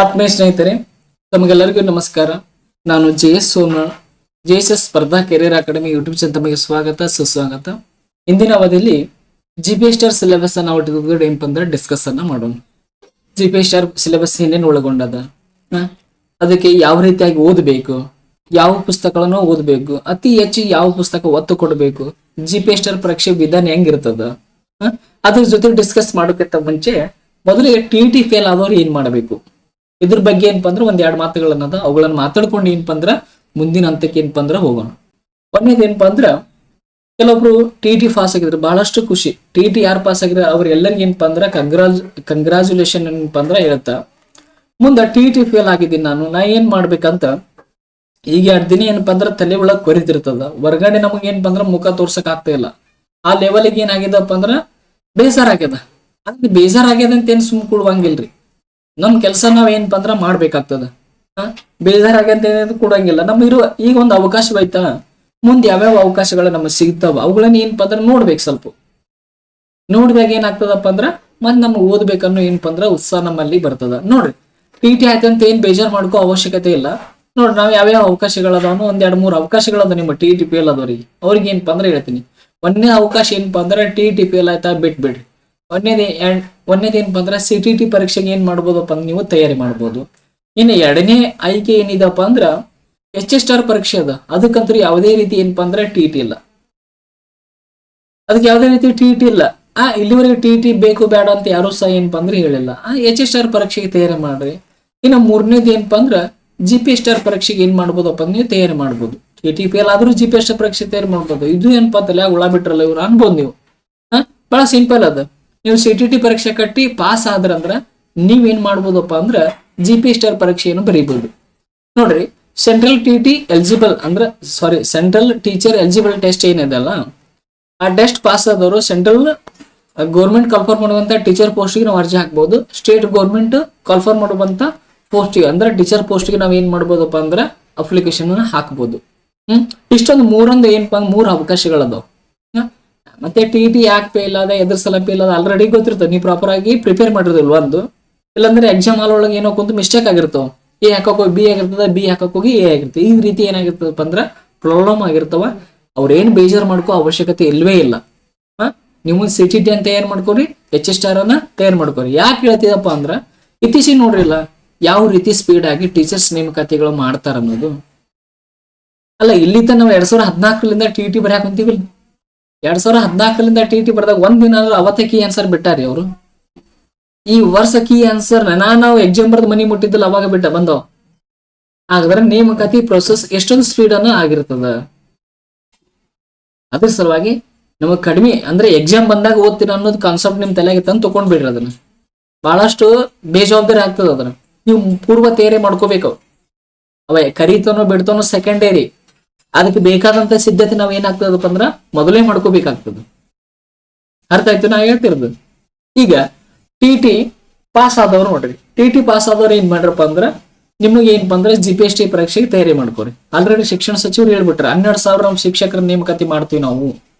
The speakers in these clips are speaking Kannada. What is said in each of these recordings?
ಆತ್ಮೀಯ ಸ್ನೇಹಿತರೆ, ತಮಗೆಲ್ಲರಿಗೂ ನಮಸ್ಕಾರ. ನಾನು JS ಸೋಮನಾಳ್. JSS ಸ್ಪರ್ಧಾ ಕೆರಿಯರ್ ಅಕಾಡೆಮಿ ಯೂಟ್ಯೂಬ್ ಚಾನಲ್ ತಮಗೆ ಸ್ವಾಗತ ಸುಸ್ವಾಗತ. ಇಂದಿನ ಅವಧಿಯಲ್ಲಿ GPS ಸ್ಟಾರ್ ಸಿಲೆಬಸ್ ಅನ್ನ ಏನಪ್ಪ ಅಂದ್ರೆ ಡಿಸ್ಕಸ್ ಅನ್ನ ಮಾಡೋಣ. GPS ಸ್ಟಾರ್ ಸಿಲೆಬಸ್ ಏನೇನು ಒಳಗೊಂಡದ, ಅದಕ್ಕೆ ಯಾವ ರೀತಿಯಾಗಿ ಓದಬೇಕು, ಯಾವ ಪುಸ್ತಕಗಳನ್ನು ಓದಬೇಕು, ಅತಿ ಹೆಚ್ಚು ಯಾವ ಪುಸ್ತಕ ಒತ್ತು ಕೊಡಬೇಕು, GPS ಸ್ಟಾರ್ ಪರೀಕ್ಷೆ ವಿಧಾನ ಹೆಂಗಿರ್ತದ, ಅದ್ರ ಜೊತೆ ಡಿಸ್ಕಸ್ ಮಾಡೋಕ್ಕಿಂತ ಮುಂಚೆ ಮೊದಲಿಗೆ TT ಫೇಲ್ ಆದವ್ರು ಏನ್ ಮಾಡಬೇಕು, ಇದ್ರ ಬಗ್ಗೆ ಏನಪ್ಪ ಅಂದ್ರೆ ಒಂದೆರಡು ಮಾತುಗಳನ್ನದ ಅವುಗಳನ್ನ ಮಾತಾಡ್ಕೊಂಡು ಏನಪ್ಪ ಅಂದ್ರ ಮುಂದಿನ ಹಂತಕ್ಕೆ ಏನಪ್ಪ ಅಂದ್ರ ಹೋಗೋಣ. ಒಂದೇದು ಏನಪ್ಪ ಅಂದ್ರ ಕೆಲವೊಬ್ರು TT ಪಾಸ್ ಆಗಿದ್ರು, ಬಹಳಷ್ಟು ಖುಷಿ. TT ಯಾರು ಪಾಸ್ ಆಗಿದ್ರೆ ಅವ್ರೆಲ್ಲರಿಗೂ ಏನಪ್ಪ ಅಂದ್ರ ಕಂಗ್ರಾಚುಲೇಷನ್ ಏನಪ್ಪ ಅಂದ್ರ ಹೇಳ್ತಾ ಮುಂದೆ TT ಫೇಲ್ ಆಗಿದ್ದೀನಿ ನಾ ಏನ್ ಮಾಡ್ಬೇಕಂತ ಈಗ 2 ದಿನ ಏನಪ್ಪ ಅಂದ್ರ ತಲೆ ಒಳಗ್ ಕೊರಿತಿರ್ತದ. ಹೊರಗಡೆ ನಮಗ್ ಏನಪ್ಪ ಅಂದ್ರ ಮುಖ ತೋರ್ಸಕ್ ಆಗ್ತಾ ಇಲ್ಲ. ಆ ಲೆವೆಲ್ಗೆ ಏನಾಗ್ಯದಪ್ಪ ಅಂದ್ರ ಬೇಜಾರಾಗ್ಯದ. ಅದ್ ಬೇಜಾರಾಗ್ಯದ ಅಂತ ಏನ್ ಸುಮ್ ಕೊಡುವಂಗಿಲ್ರಿ. ನಮ್ ಕೆಲಸ ನಾವ್ ಏನಪ್ಪ ಅಂದ್ರ ಮಾಡ್ಬೇಕಾಗ್ತದ. ಬೇಜಾರಾಗಂತ ಏನಾದ್ರು ಕೊಡಂಗಿಲ್ಲ. ಇರುವ ಈಗ ಒಂದು ಅವಕಾಶವಾಯ್ತಾ, ಮುಂದೆ ಯಾವ್ಯಾವ ಅವಕಾಶಗಳು ನಮಗೆ ಸಿಗ್ತಾವ ಅವುಗಳನ್ನ ಏನಪ್ಪ ಅಂದ್ರ ನೋಡ್ಬೇಕು. ಸ್ವಲ್ಪ ನೋಡಿದಾಗ ಏನಾಗ್ತದಪ್ಪ ಅಂದ್ರ ಮತ್ ನಮ್ಗೆ ಓದ್ಬೇಕನ್ನೋ ಏನಪ್ಪ ಅಂದ್ರ ಉತ್ಸಾಹ ನಮ್ಮಲ್ಲಿ ಬರ್ತದ. ನೋಡ್ರಿ, TT ಆಯ್ತಂತ ಏನ್ ಬೇಜಾರ್ ಮಾಡ್ಕೋ ಅವಶ್ಯಕತೆ ಇಲ್ಲ. ನೋಡ್ರಿ, ನಾವ್ ಯಾವ್ಯಾವ ಅವಕಾಶಗಳದಾವನು ಒಂದ್ 2-3 ಅವಕಾಶಗಳದ ನಿಮ್ಮ TT ಫೇಲ್ ಆದವ್ರಿಗೆ. ಅವ್ರಿಗೆ ಏನಪ್ಪ ಅಂದ್ರ ಹೇಳ್ತೀನಿ. ಒಂದನೇ ಅವಕಾಶ ಏನಪ್ಪ ಅಂದ್ರ TT ಫೇಲ್ ಆಯ್ತಾ ಬಿಟ್ಬಿಡ್ರಿ. ಒಂದೇದ್ ಏನಪ್ಪ ಅಂದ್ರ CTT ಪರೀಕ್ಷೆಗೆ ಏನ್ ಮಾಡ್ಬೋದಪ್ಪ ಅಂದ್ರೆ ನೀವು ತಯಾರಿ ಮಾಡ್ಬೋದು. ಇನ್ನು ಎರಡನೇ ಆಯ್ಕೆ ಏನಿದಪ್ಪ ಅಂದ್ರ HS ಸ್ಟಾರ್ ಪರೀಕ್ಷೆ ಅದ. ಅದಕ್ಕಂತೂ ಯಾವುದೇ ರೀತಿ ಏನಪ್ಪ ಅಂದ್ರ TT ಇಲ್ಲ. ಅದಕ್ಕೆ ಯಾವುದೇ ರೀತಿ TT ಇಲ್ಲ. ಇಲ್ಲಿವರೆಗೆ TT ಬೇಕು ಬೇಡ ಅಂತ ಯಾರು ಸಹ ಏನಪ್ಪ ಅಂದ್ರೆ ಹೇಳಿಲ್ಲ. HS ಸ್ಟಾರ್ ಪರೀಕ್ಷೆಗೆ ತಯಾರಿ ಮಾಡ್ರಿ. ಇನ್ನು ಮೂರನೇದು ಏನಪ್ಪ ಅಂದ್ರ GPS ಸ್ಟಾರ್ ಪರೀಕ್ಷೆಗೆ ಏನ್ ಮಾಡ್ಬೋದಪ್ಪ ಅಂದ್ರೆ ನೀವು ತಯಾರಿ ಮಾಡ್ಬೋದು. TT ಫೇಲ್ ಆದ್ರೂ GPS ಸ್ಟಾರ್ ಪರೀಕ್ಷೆ ತಯಾರಿ ಮಾಡ್ಬೋದು. ಇದು ಏನಪ್ಪ ಅಂತಲ್ಲ ಹುಳ ಬಿಟ್ರಲ್ಲ ಇವ್ರು ಅನ್ಬೋದು ನೀವು. ಬಹಳ ಸಿಂಪಲ್ ಅದ. ನೀವು CTT ಪರೀಕ್ಷೆ ಕಟ್ಟಿ ಪಾಸ್ ಆದ್ರಂದ್ರ ನೀವೇನ್ ಮಾಡ್ಬೋದಪ್ಪ ಅಂದ್ರ GPS ಸ್ಟಾರ್ ಪರೀಕ್ಷೆಯನ್ನು ಬರೀಬಹುದು. ನೋಡ್ರಿ, ಸೆಂಟ್ರಲ್ ಟೀಚರ್ ಎಲಿಜಿಬಲ್ ಟೆಸ್ಟ್ ಏನಿದೆಲ್ಲ ಆ ಟೆಸ್ಟ್ ಪಾಸ್ ಆದವರು ಸೆಂಟ್ರಲ್ ಗೌರ್ಮೆಂಟ್ ಕಾಲ್ಫರ್ ಮಾಡುವಂತ ಟೀಚರ್ ಪೋಸ್ಟ್ಗೆ ನಾವು ಅರ್ಜಿ ಹಾಕ್ಬಹುದು. ಸ್ಟೇಟ್ ಗೌರ್ಮೆಂಟ್ ಕಾಲ್ಫರ್ ಮಾಡುವಂತ ಪೋಸ್ಟ್ಗೆ ಅಂದ್ರೆ ಟೀಚರ್ ಪೋಸ್ಟ್ಗೆ ನಾವ್ ಏನ್ ಮಾಡ್ಬೋದಪ್ಪ ಅಂದ್ರ ಅಪ್ಲಿಕೇಶನ್ ಹಾಕ್ಬೋದು. ಇಷ್ಟೊಂದು ಏನಪ್ಪ 3 ಅವಕಾಶಗಳದಾವ್. ಮತ್ತೆ TT ಯಾಕೆ ಫೇಲ್ ಅದ, ಎದ್ರ ಸಲ ಫೇಲ್ ಅದ ಆಲ್ರೆಡಿ ಗೊತ್ತಿರ್ತದೆ. ನೀವು ಪ್ರಾಪರ್ ಆಗಿ ಪ್ರಿಪೇರ್ ಮಾಡಿರೋದಿಲ್ವ ಒಂದು, ಇಲ್ಲಾಂದ್ರೆ ಎಕ್ಸಾಮ್ ಹಾಲ್ ಒಳಗೆ ಏನೋ ಕುಂತು ಮಿಸ್ಟೇಕ್ ಆಗಿರ್ತಾವ. A ಹಾಕಕ್ ಹೋಗಿ B ಆಗಿರ್ತದ, B ಹಾಕಕ್ ಹೋಗಿ A ಆಗಿರ್ತದೆ. ಈ ರೀತಿ ಏನಾಗಿರ್ತದಪ್ಪ ಅಂದ್ರ ಪ್ರಾಬ್ಲಮ್ ಆಗಿರ್ತಾವ. ಅವ್ರೇನ್ ಬೇಜಾರ್ ಮಾಡ್ಕೋ ಅವಶ್ಯಕತೆ ಇಲ್ವೇ ಇಲ್ಲ. ನೀವು CTT ಅಂತ ತಯಾರು ಮಾಡ್ಕೊರಿ, HS ಸ್ಟಾರ್ ಅನ್ನ ತಯಾರು ಮಾಡ್ಕೊರಿ. ಯಾಕೆ ಹೇಳ್ತಿದಪ್ಪ ಅಂದ್ರ ಇತ್ತೀಚೆಗೆ ನೋಡ್ರಿಲ್ಲ ಯಾವ ರೀತಿ ಸ್ಪೀಡ್ ಆಗಿ ಟೀಚರ್ಸ್ ನೇಮಕಾತಿಗಳು ಮಾಡ್ತಾರ ಅನ್ನೋದು. ಅಲ್ಲ, ಇಲ್ಲಿ ತನ ನಾವು 2014 TT ಬರ್ಯಾಕ್ ಕುಂತೀವಿ. 2014 TT ಬರ್ದಾಗ ಒಂದಿನ ಅವತ್ತೇ ಕೀ ಆನ್ಸರ್ ಬಿಟ್ಟಾರಿ ಅವರು. ಈ ವರ್ಷ ಕೀ ಆನ್ಸರ್ ನಾವು ಎಕ್ಸಾಮ್ ಬರ್ದು ಮನಿ ಮುಟ್ಟಿದ್ದಲ್ಲ ಅವಾಗ ಬಂದವ. ಹಾಗಾದ್ರೆ ನೇಮಕಾತಿ ಪ್ರೊಸೆಸ್ ಎಷ್ಟೊಂದು ಸ್ಪೀಡ್ ಅನ್ನ ಆಗಿರ್ತದ. ಅದ್ರ ಸಲುವಾಗಿ ನಮಗ್ ಕಡಿಮೆ ಅಂದ್ರೆ ಎಕ್ಸಾಮ್ ಬಂದಾಗ ಓದ್ತೀರ ಅನ್ನೋದು ಕಾನ್ಸೆಪ್ಟ್ ನಿಮ್ ತಲೆಗೆ ತಂದು ತಕೊಂಡ್ಬಿಡ್ರಿ. ಅದನ್ನ ಬಹಳಷ್ಟು ಬೇಜವಾಬ್ದಾರಿ ಆಗ್ತದ. ಅದನ್ನ ನೀವು ಪೂರ್ವ ತಯಾರಿ ಮಾಡ್ಕೋಬೇಕು. ಕರೀತಾನೋ ಬಿಡ್ತಾನೋ ಸೆಕೆಂಡರಿ. ಅದಕ್ಕೆ ಬೇಕಾದಂತ ಸಿದ್ಧತೆ ನಾವ್ ಏನಾಗ್ತದಪ್ಪ ಅಂದ್ರ ಮೊದಲೇ ಮಾಡ್ಕೋಬೇಕಾಗ್ತದ. ಅರ್ಥ ಆಯ್ತು ನಾ ಹೇಳ್ತಿರೋದು. ಈಗ TT ಪಾಸ್ ಆದವ್ರು ನೋಡ್ರಿ, TT ಪಾಸ್ ಆದವ್ರು ಏನ್ ಮಾಡ್ರಪ್ಪ ಅಂದ್ರ ನಿಮಗೆ ಏನಪ್ಪ ಅಂದ್ರೆ GPS ಪರೀಕ್ಷೆಗೆ ತಯಾರಿ ಮಾಡ್ಕೊರಿ. ಆಲ್ರೆಡಿ ಶಿಕ್ಷಣ ಸಚಿವರು ಹೇಳ್ಬಿಟ್ರೆ 12,000 ನಾವು ಶಿಕ್ಷಕರ ನೇಮಕಾತಿ ಮಾಡ್ತೀವಿ ನಾವು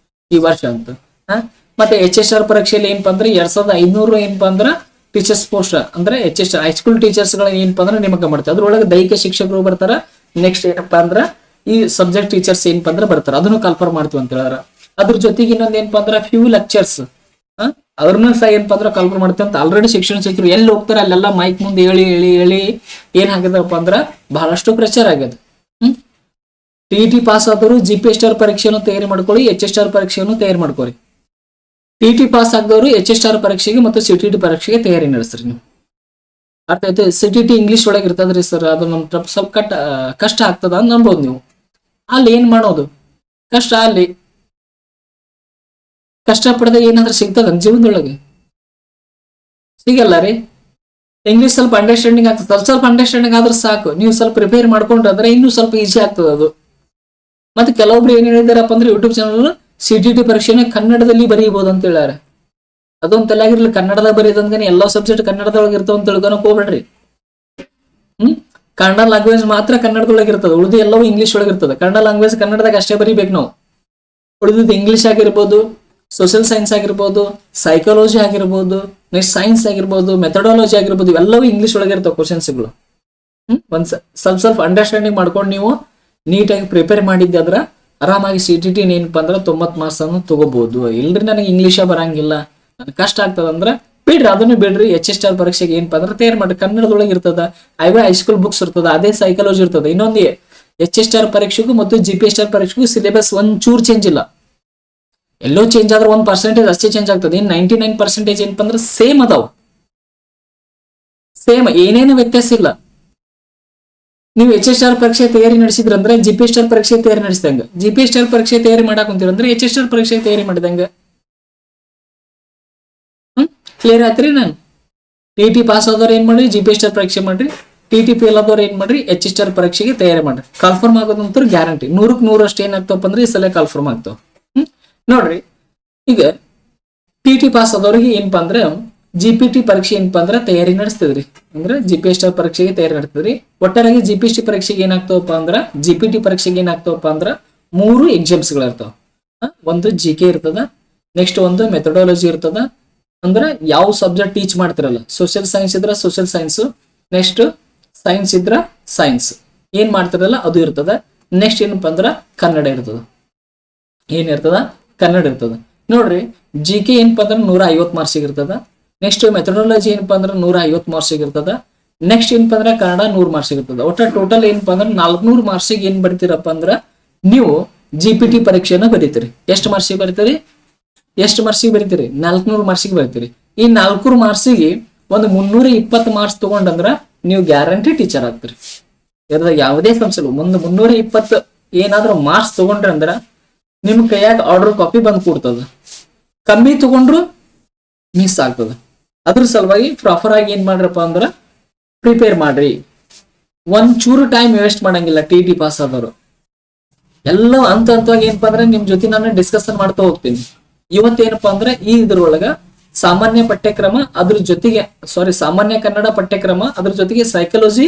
ಈ ವರ್ಷ ಅಂತ. ಮತ್ತೆ HS ಸ್ಟಾರ್ ಪರೀಕ್ಷೆಯಲ್ಲಿ ಏನಪ್ಪ ಅಂದ್ರೆ 2,500 ಏನಪ್ಪ ಅಂದ್ರ ಟೀಚರ್ಸ್ ಪೋಸ್ಟ್ ಅಂದ್ರೆ HS ಹೈಸ್ಕೂಲ್ ಟೀಚರ್ಸ್ ಗಳ ಏನಪ್ಪ ಅಂದ್ರೆ ನೇಮಕ ಮಾಡ್ತಾರೆ. ಅದ್ರೊಳಗೆ ದೈಹಿಕ ಶಿಕ್ಷಕರು ಬರ್ತಾರ. ನೆಕ್ಸ್ಟ್ ಏನಪ್ಪಾ ಅಂದ್ರ ಈ ಸಬ್ಜೆಕ್ಟ್ ಟೀಚರ್ಸ್ ಏನಪ್ಪ ಅಂದ್ರೆ ಬರ್ತಾರ. ಅದನ್ನು ಕಾಲ್ಫರ್ ಮಾಡ್ತೀವಿ ಅಂತ ಹೇಳಿದ್ರ. ಅದ್ರ ಜೊತೆಗೆ ಇನ್ನೊಂದ್ ಏನಪ್ಪ ಅಂದ್ರ ಫ್ಯೂ ಲೆಕ್ಚರ್ಸ್ ಅವ್ರನ್ನ ಸಹ ಏನಪ್ಪ ಅಂದ್ರ ಕಾಲ್ಫರ್ ಮಾಡ್ತೀವಿ ಅಂತ ಆಲ್ರೆಡಿ ಶಿಕ್ಷಣ ಸಚಿವರು ಎಲ್ಲಿ ಹೋಗ್ತಾರೆ ಅಲ್ಲೆಲ್ಲ ಮೈಕ್ ಮುಂದೆ ಹೇಳಿ ಏನ್ ಆಗಿದಪ್ಪ ಅಂದ್ರ ಬಹಳಷ್ಟು ಪ್ರಚಾರ ಆಗ್ಯದ. TT ಪಾಸ್ ಆದವರು GPS ಸ್ಟಾರ್ ಪರೀಕ್ಷೆಯನ್ನು ತಯಾರಿ ಮಾಡ್ಕೊಳ್ಳಿ, HS ಸ್ಟಾರ್ ಪರೀಕ್ಷೆಯನ್ನು ತಯಾರಿ ಮಾಡ್ಕೊಳ್ಳಿ. TT ಪಾಸ್ ಆಗದವರು HS ಸ್ಟಾರ್ ಪರೀಕ್ಷೆಗೆ ಮತ್ತು CTT ಪರೀಕ್ಷೆಗೆ ತಯಾರಿ ನಡೆಸ್ರಿ ನೀವು. ಅರ್ಥ ಆಯ್ತು. CTT ಇಂಗ್ಲಿಷ್ ಒಳಗೆ ಇರ್ತದ್ರಿ ಸರ್, ಅದು ನಮ್ ಸ್ವಲ್ಪ ಕಷ್ಟ ಆಗ್ತದ ಅಂತ ಅನ್ಬೋದು ನೀವು. ಅಲ್ಲಿ ಏನ್ ಮಾಡೋದು ಕಷ್ಟ, ಅಲ್ಲಿ ಕಷ್ಟ ಪಡೆದಾಗ ಏನಾದ್ರೂ ಸಿಗ್ತದ ಜೀವನದೊಳಗೆ? ಸಿಗಲ್ಲ ರೀ. ಇಂಗ್ಲಿಷ್ ಸ್ವಲ್ಪ ಅಂಡರ್ಸ್ಟ್ಯಾಂಡಿಂಗ್ ಆಗ್ತದೆ. ಸ್ವಲ್ಪ ಅಂಡರ್ಸ್ಟ್ಯಾಂಡಿಂಗ್ ಆದ್ರೆ ಸಾಕು. ನೀವು ಸ್ವಲ್ಪ ಪ್ರಿಪೇರ್ ಮಾಡ್ಕೊಂಡ್ರೆ ಇನ್ನೂ ಸ್ವಲ್ಪ ಈಸಿ ಆಗ್ತದ ಅದು. ಮತ್ತೆ ಕೆಲವೊಬ್ರು ಏನ್ ಹೇಳಿದಾರಪ್ಪ ಅಂದ್ರೆ ಯೂಟ್ಯೂಬ್ ಚಾನಲ್ CTT ಪರೀಕ್ಷೆನ ಕನ್ನಡದಲ್ಲಿ ಬರೀಬಹುದು ಅಂತ ಹೇಳ್ಯಾರ. ಅದೊಂದು ತಲೆಯಾಗಿರ್ಲಿ. ಕನ್ನಡದಾಗ ಬರೀದಂದ್ರೆ ಎಲ್ಲಾ ಸಬ್ಜೆಕ್ಟ್ ಕನ್ನಡದೊಳಗೆ ಇರ್ತಾವ ಅಂತ ತಿಳ್ಕೊಳಕ್ ಹೋಗ್ಬೇಡ್ರಿ. ಕನ್ನಡ ಲ್ಯಾಂಗ್ವೇಜ್ ಮಾತ್ರ ಕನ್ನಡದೊಳಗೆ ಇರ್ತದೆ, ಉಳಿದು ಎಲ್ಲವೂ ಇಂಗ್ಲಿಷ್ ಒಳಗೆ ಇರ್ತದೆ. ಕನ್ನಡ ಲ್ಯಾಂಗ್ವೇಜ್ ಕನ್ನಡದಾಗ ಅಷ್ಟೇ ಬರೀಬೇಕು ನಾವು. ಉಳಿದಿದ್ದು ಇಂಗ್ಲಿಷ್ ಆಗಿರ್ಬೋದು, ಸೋಷಿಯಲ್ ಸೈನ್ಸ್ ಆಗಿರ್ಬೋದು, ಸೈಕಾಲಜಿ ಆಗಿರ್ಬೋದು, ನೆಕ್ಸ್ಟ್ ಸೈನ್ಸ್ ಆಗಿರ್ಬೋದು, ಮೆಥಡಾಲಜಿ ಆಗಿರ್ಬೋದು, ಇವೆಲ್ಲವೂ ಇಂಗ್ಲಿಷ್ ಒಳಗೆ ಇರ್ತಾವೆ ಕ್ವಶನ್ಸ್ಗಳು. ಒಂದ್ ಸ್ವಲ್ಪ ಅಂಡರ್ಸ್ಟ್ಯಾಂಡಿಂಗ್ ಮಾಡ್ಕೊಂಡು ನೀವು ನೀಟಾಗಿ ಪ್ರಿಪೇರ್ ಮಾಡಿದ್ದೆ ಆದ್ರೆ ಆರಾಮಾಗಿ CTT ಏನಪ್ಪಾ ಅಂದ್ರೆ 90 ಮಾರ್ಕ್ಸ್ ಅನ್ನು ತಗೋಬಹುದು. ಇಲ್ರಿ ನನಗೆ ಇಂಗ್ಲೀಷ ಬರಂಗಿಲ್ಲ, ನನಗೆ ಕಷ್ಟ ಆಗ್ತದ ಅಂದ್ರೆ ಬಿಡ್ರಿ, ಅದನ್ನು ಬಿಡ್ರಿ. HSR ಪರೀಕ್ಷೆಗೆ ಏನಪ್ಪಾ ಅಂದ್ರೆ ತಯಾರು ಮಾಡ್ರಿ. ಕನ್ನಡದೊಳಗೆ ಇರ್ತದ, ಹೈಸ್ಕೂಲ್ ಬುಕ್ಸ್ ಇರ್ತದ, ಅದೇ ಸೈಕಾಲಜಿ ಇರ್ತದ. ಇನ್ನೊಂದು HSR ಪರೀಕ್ಷೆಗೂ ಮತ್ತು GPSR ಪರೀಕ್ಷೆಗೂ ಸಿಲೆಬಸ್ ಒಂಚೂರು ಚೇಂಜ್ ಇಲ್ಲ. ಎಲ್ಲೋ ಚೇಂಜ್ ಆದ್ರೆ 1% ಅಷ್ಟೇ ಚೇಂಜ್ ಆಗ್ತದೆ. 99% ಏನಪ್ಪಾ ಅಂದ್ರೆ ಸೇಮ್ ಅದಾವ, ಸೇಮ್, ಏನೇನು ವ್ಯತ್ಯಾಸ ಇಲ್ಲ. ನೀವು HSR ಪರೀಕ್ಷೆ ತಯಾರಿ ನಡೆಸಿದ್ರಂದ್ರೆ GPSR ಪರೀಕ್ಷೆ ತಯಾರಿ ನಡೆಸಿದಂಗ, GPSR ಪರೀಕ್ಷೆ ತಯಾರಿ ಮಾಡಕ್ ಕುಂತೀರಂದ್ರೆ HSR ಪರೀಕ್ಷೆ ತಯಾರಿ ಮಾಡಿದಂಗ. ಕ್ಲಿಯರ್ ಆಯ್ತ್ರಿ? ನಾನು TT ಪಾಸ್ ಆದವ್ರು ಏನ್ ಮಾಡ್ರಿ, GPSR ಪರೀಕ್ಷೆ ಮಾಡ್ರಿ. TT ಫೇಲ್ ಆದವ್ರು ಏನ್ ಮಾಡ್ರಿ, HSR ಪರೀಕ್ಷೆಗೆ ತಯಾರಿ ಮಾಡ್ರಿ. ಕಾಲ್ಫರ್ಮ್ ಆಗೋದಂತೂ ಗ್ಯಾರಂಟಿ. 100ಕ್ಕೆ 100 ಅಷ್ಟು ಏನಾಗ್ತವಪ್ಪ ಅಂದ್ರೆ ಈ ಸಲ ಕಾಲ್ಫರ್ಮ್ ಆಗ್ತಾವ. ನೋಡ್ರಿ, ಈಗ TT ಪಾಸ್ ಆದವ್ರಿಗೆ ಏನಪ್ಪಾ ಅಂದ್ರೆ GPT ಪರೀಕ್ಷೆ ಏನಪ್ಪಾ ಅಂದ್ರೆ ತಯಾರಿ ನಡೆಸ್ತದ್ರಿ. ಅಂದ್ರೆ GPSR ಪರೀಕ್ಷೆಗೆ ತಯಾರಿ ನಡೆಸ್ತದ್ರಿ. ಒಟ್ಟಾರೆಯಾಗಿ GPST ಪರೀಕ್ಷೆಗೆ ಏನಾಗ್ತಾವಪ್ಪ ಅಂದ್ರ, GPT ಪರೀಕ್ಷೆಗೆ ಏನಾಗ್ತಾವಪ್ಪ ಅಂದ್ರ 3 ಎಕ್ಸಾಮ್ಸ್ಗಳು ಇರ್ತಾವ. ಒಂದು GK ಇರ್ತದ, ನೆಕ್ಸ್ಟ್ ಒಂದು ಮೆಥಡಾಲಜಿ ಇರ್ತದ. ಅಂದ್ರೆ ಯಾವ ಸಬ್ಜೆಕ್ಟ್ ಟೀಚ್ ಮಾಡ್ತಿರಲ್ಲ, ಸೋಷಿಯಲ್ ಸೈನ್ಸ್ ಇದ್ರ ಸೋಷಿಯಲ್ ಸೈನ್ಸ್, ನೆಕ್ಸ್ಟ್ ಸೈನ್ಸ್ ಇದ್ರ ಸೈನ್ಸ್ ಏನ್ ಮಾಡ್ತಿರಲ್ಲ ಅದು ಇರ್ತದ. ನೆಕ್ಸ್ಟ್ ಏನಪ್ಪಾ ಅಂದ್ರ ಕನ್ನಡ ಇರ್ತದ. ಏನಿರ್ತದ? ಕನ್ನಡ ಇರ್ತದ. ನೋಡ್ರಿ, GK ಏನಪ್ಪಾ ಅಂದ್ರೆ 150 ಮಾರ್ಕ್ಸಿಗೆ ಇರ್ತದ. ನೆಕ್ಸ್ಟ್ ಮೆಥಡಾಲಜಿ ಏನಪ್ಪಾ ಅಂದ್ರೆ 150 ಮಾರ್ಕ್ಸಿಗೆ ಇರ್ತದ. ನೆಕ್ಸ್ಟ್ ಏನಪ್ಪಾ ಅಂದ್ರೆ ಕನ್ನಡ 100 ಮಾರ್ಕ್ಸಿಗೆ ಇರ್ತದ. ಒಟ್ಟ ಟೋಟಲ್ ಏನಪ್ಪಾ ಅಂದ್ರೆ 400 ಮಾರ್ಕ್ಸಿಗೆ ಏನ್ ಬರಿತೀರಪ್ಪ ಅಂದ್ರ ನೀವು GPT ಪರೀಕ್ಷೆನ ಬರೀತೀರಿ. ಎಷ್ಟು ಮಾರ್ಕ್ಸಿಗೆ ಬರೀತೀರಿ? 400 ಮಾರ್ಕ್ಸಿಗೆ ಬರೀತೀರಿ. ಈ 400 ಮಾರ್ಕ್ಸಿಗೆ ಒಂದು 320 ಮಾರ್ಕ್ಸ್ ತಗೊಂಡಂದ್ರ ನೀವು ಗ್ಯಾರಂಟಿ ಟೀಚರ್ ಆಗ್ತೀರಿ. ಇದ್ರಾಗ ಯಾವುದೇ ಸಂಶಯ ಇಲ್ಲ. ಒಂದು 320 ಏನಾದ್ರೂ ಮಾರ್ಕ್ಸ್ ತಗೊಂಡ್ರಿ ಅಂದ್ರ ನಿಮ್ ಕೈಯಾಗ ಆರ್ಡರ್ ಕಾಪಿ ಬಂದ್ ಕೂಡ್ತದ. ಕಮ್ಮಿ ತಗೊಂಡ್ರು ಮಿಸ್ ಆಗ್ತದ. ಅದ್ರ ಸಲುವಾಗಿ ಪ್ರಾಪರ್ ಆಗಿ ಏನ್ ಮಾಡ್ರಪ್ಪ ಅಂದ್ರ ಪ್ರಿಪೇರ್ ಮಾಡ್ರಿ. ಒಂಚೂರು ಟೈಮ್ ವೇಸ್ಟ್ ಮಾಡಂಗಿಲ್ಲ. TT ಪಾಸ್ ಆದವರು ಎಲ್ಲ ಹಂತವಾಗಿ ಏನಪ್ಪಾ ಅಂದ್ರೆ ನಿಮ್ ಜೊತೆ ನಾನು ಡಿಸ್ಕಷನ್ ಮಾಡ್ತಾ ಹೋಗ್ತೀನಿ. ಇವತ್ತೇನಪ್ಪಾ ಅಂದ್ರೆ ಈ ಇದ್ರೊಳಗ ಸಾಮಾನ್ಯ ಪಠ್ಯಕ್ರಮ, ಅದ್ರ ಜೊತೆಗೆ ಸಾಮಾನ್ಯ ಕನ್ನಡ ಪಠ್ಯಕ್ರಮ, ಅದ್ರ ಜೊತೆಗೆ ಸೈಕಾಲಜಿ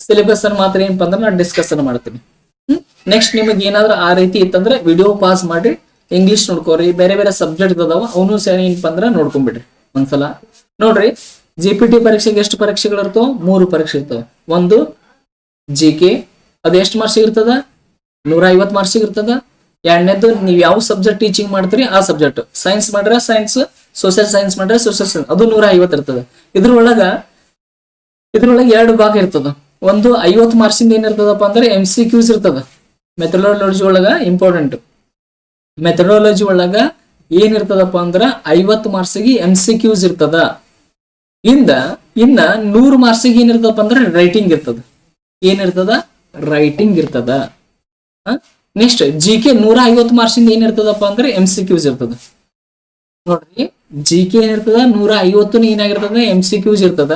ಸಿಲೆಬಸ್ ಅನ್ನು ಮಾತ್ರ ಏನಪ್ಪಾ ಅಂದ್ರೆ ನಾನು ಡಿಸ್ಕಷನ್ ಮಾಡ್ತೀನಿ. ನೆಕ್ಸ್ಟ್ ನಿಮಗೆ ಏನಾದ್ರೂ ಆ ರೀತಿ ಇತ್ತಂದ್ರೆ ವಿಡಿಯೋ ಪಾಸ್ ಮಾಡಿ ಇಂಗ್ಲಿಷ್ ನೋಡ್ಕೋರಿ. ಬೇರೆ ಬೇರೆ ಸಬ್ಜೆಕ್ಟ್ ಅದಾವ, ಅವನು ಏನಪ್ಪಾ ಅಂದ್ರೆ ನೋಡ್ಕೊಂಡ್ಬಿಡ್ರಿ ಒಂದ್ಸಲ. ನೋಡ್ರಿ, GPT ಪರೀಕ್ಷೆಗೆ ಎಷ್ಟು ಪರೀಕ್ಷೆಗಳು ಇರ್ತಾವ? 3 ಪರೀಕ್ಷೆ ಇರ್ತಾವ. ಒಂದು GK, ಅದು ಎಷ್ಟು ಮಾರ್ಕ್ಸಿಗೆ ಇರ್ತದ? 150 ಮಾರ್ಕ್ಸಿಗೆ ಇರ್ತದ. ಎರಡನೇದು ನೀವು ಯಾವ ಸಬ್ಜೆಕ್ಟ್ ಟೀಚಿಂಗ್ ಮಾಡ್ತೀರಿ ಆ ಸಬ್ಜೆಕ್ಟ್. ಸೈನ್ಸ್ ಮಾಡ್ರೆ ಸೈನ್ಸ್, ಸೋಷಿಯಲ್ ಸೈನ್ಸ್ ಮಾಡ್ರೆ ಸೋಷಿಯಲ್ ಸೈನ್ಸ್, ಅದು 150 ಇರ್ತದ. ಇದ್ರೊಳಗ 2 ಭಾಗ ಇರ್ತದ. ಒಂದು 50 ಮಾರ್ಕ್ಸಿಂದ ಏನಿರ್ತದಪ್ಪ ಅಂದ್ರೆ MCQs ಇರ್ತದ. ಮೆಥಡಾಲಜಿ ಒಳಗ ಇಂಪಾರ್ಟೆಂಟ್, ಮೆಥಡಾಲಜಿ ಒಳಗ ಏನಿರ್ತದಪ್ಪ ಅಂದ್ರ 50 ಮಾರ್ಕ್ಸಿಗೆ MCQs ಇರ್ತದ. ಇನ್ನ 100 ಮಾರ್ಕ್ಸಿಗೆ ಏನಿರ್ತದಪ್ಪ ಅಂದ್ರೆ ರೈಟಿಂಗ್ ಇರ್ತದ. ಏನಿರ್ತದ? ರೈಟಿಂಗ್ ಇರ್ತದ. ನೆಕ್ಸ್ಟ್ GK 150 ಮಾರ್ಕ್ಸಿಂದ ಏನಿರ್ತದಪ್ಪ ಅಂದ್ರೆ MCQs ಇರ್ತದ. ನೋಡ್ರಿ, GK ಏನಿರ್ತದ 150 ಏನಾಗಿರ್ತದ? MCQs ಇರ್ತದ.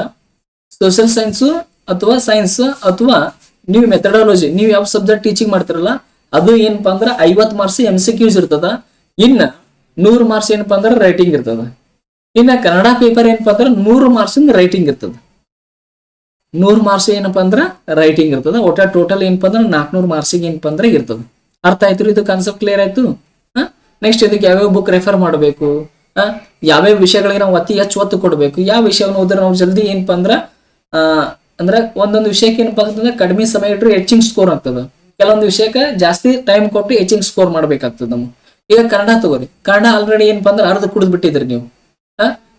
ಸೋಷಿಯಲ್ ಸೈನ್ಸ್ ಅಥವಾ ಸೈನ್ಸ್ ಅಥವಾ ನೀವು ಮೆಥಡಾಲಜಿ, ನೀವು ಯಾವ ಸಬ್ಜೆಕ್ಟ್ ಟೀಚಿಂಗ್ ಮಾಡ್ತಿರಲ್ಲ ಅದು ಏನಪ್ಪಾ ಅಂದ್ರೆ 50 ಮಾರ್ಕ್ಸ್ MCQs ಇರ್ತದ. ಇನ್ನ 100 ಮಾರ್ಕ್ಸ್ ಏನಪ್ಪಾ ಅಂದ್ರೆ ರೈಟಿಂಗ್ ಇರ್ತದ. ಇನ್ನ ಕನ್ನಡ ಪೇಪರ್ ಏನಪ್ಪಾ ಅಂದ್ರೆ 100 ಮಾರ್ಕ್ಸ್ ರೈಟಿಂಗ್ ಇರ್ತದ. 100 ಮಾರ್ಕ್ಸ್ ಏನಪ್ಪಾ ಅಂದ್ರೆ ರೈಟಿಂಗ್ ಇರ್ತದ. ಒಟ್ಟ ಟೋಟಲ್ ಏನಪ್ಪಾ ಅಂದ್ರೆ 400 ಮಾರ್ಕ್ಸಿಗೆ ಏನಪ್ಪಾ ಅಂದ್ರೆ ಇರ್ತದ. ಅರ್ಥ ಆಯ್ತು? ಇದು ಕಾನ್ಸೆಪ್ಟ್ ಕ್ಲಿಯರ್ ಆಯ್ತು? ನೆಕ್ಸ್ಟ್ ಇದಕ್ಕೆ ಯಾವ್ಯಾವ ಬುಕ್ ರೆಫರ್ ಮಾಡಬೇಕು, ಯಾವ್ಯಾವ ವಿಷಯಗಳಿಗೆ ನಾವು ಅತಿ ಹೆಚ್ಚು ಒತ್ತು ಕೊಡಬೇಕು, ಯಾವ ವಿಷಯವನ್ನು ಓದಿದ್ರೆ ನಾವು ಜಲ್ದಿ ಏನಪ್ಪಾ ಅಂದ್ರೆ ಒಂದೊಂದು ವಿಷಯಕ್ಕೆ ಏನಪ್ಪಾ ಅಂತಂದ್ರೆ ಕಡಿಮೆ ಸಮಯ ಇಟ್ಟರೆ ಹೆಚ್ಚಿಂಗ್ ಸ್ಕೋರ್ ಆಗ್ತದ. ಕೆಲವೊಂದು ವಿಷಯಕ್ಕೆ ಜಾಸ್ತಿ ಟೈಮ್ ಕೊಟ್ಟು ಹೆಚ್ಚಿಂಗ್ ಸ್ಕೋರ್ ಮಾಡ್ಬೇಕಾಗ್ತದೆ ನಾವು. ಈಗ ಕನ್ನಡ ತಗೋರಿ, ಕನ್ನಡ ಆಲ್ರೆಡಿ ಏನಪ್ಪಾ ಅಂದ್ರೆ ಅರ್ಧ ಕುಡಿದ್ ಬಿಟ್ಟಿದ್ರಿ ನೀವು.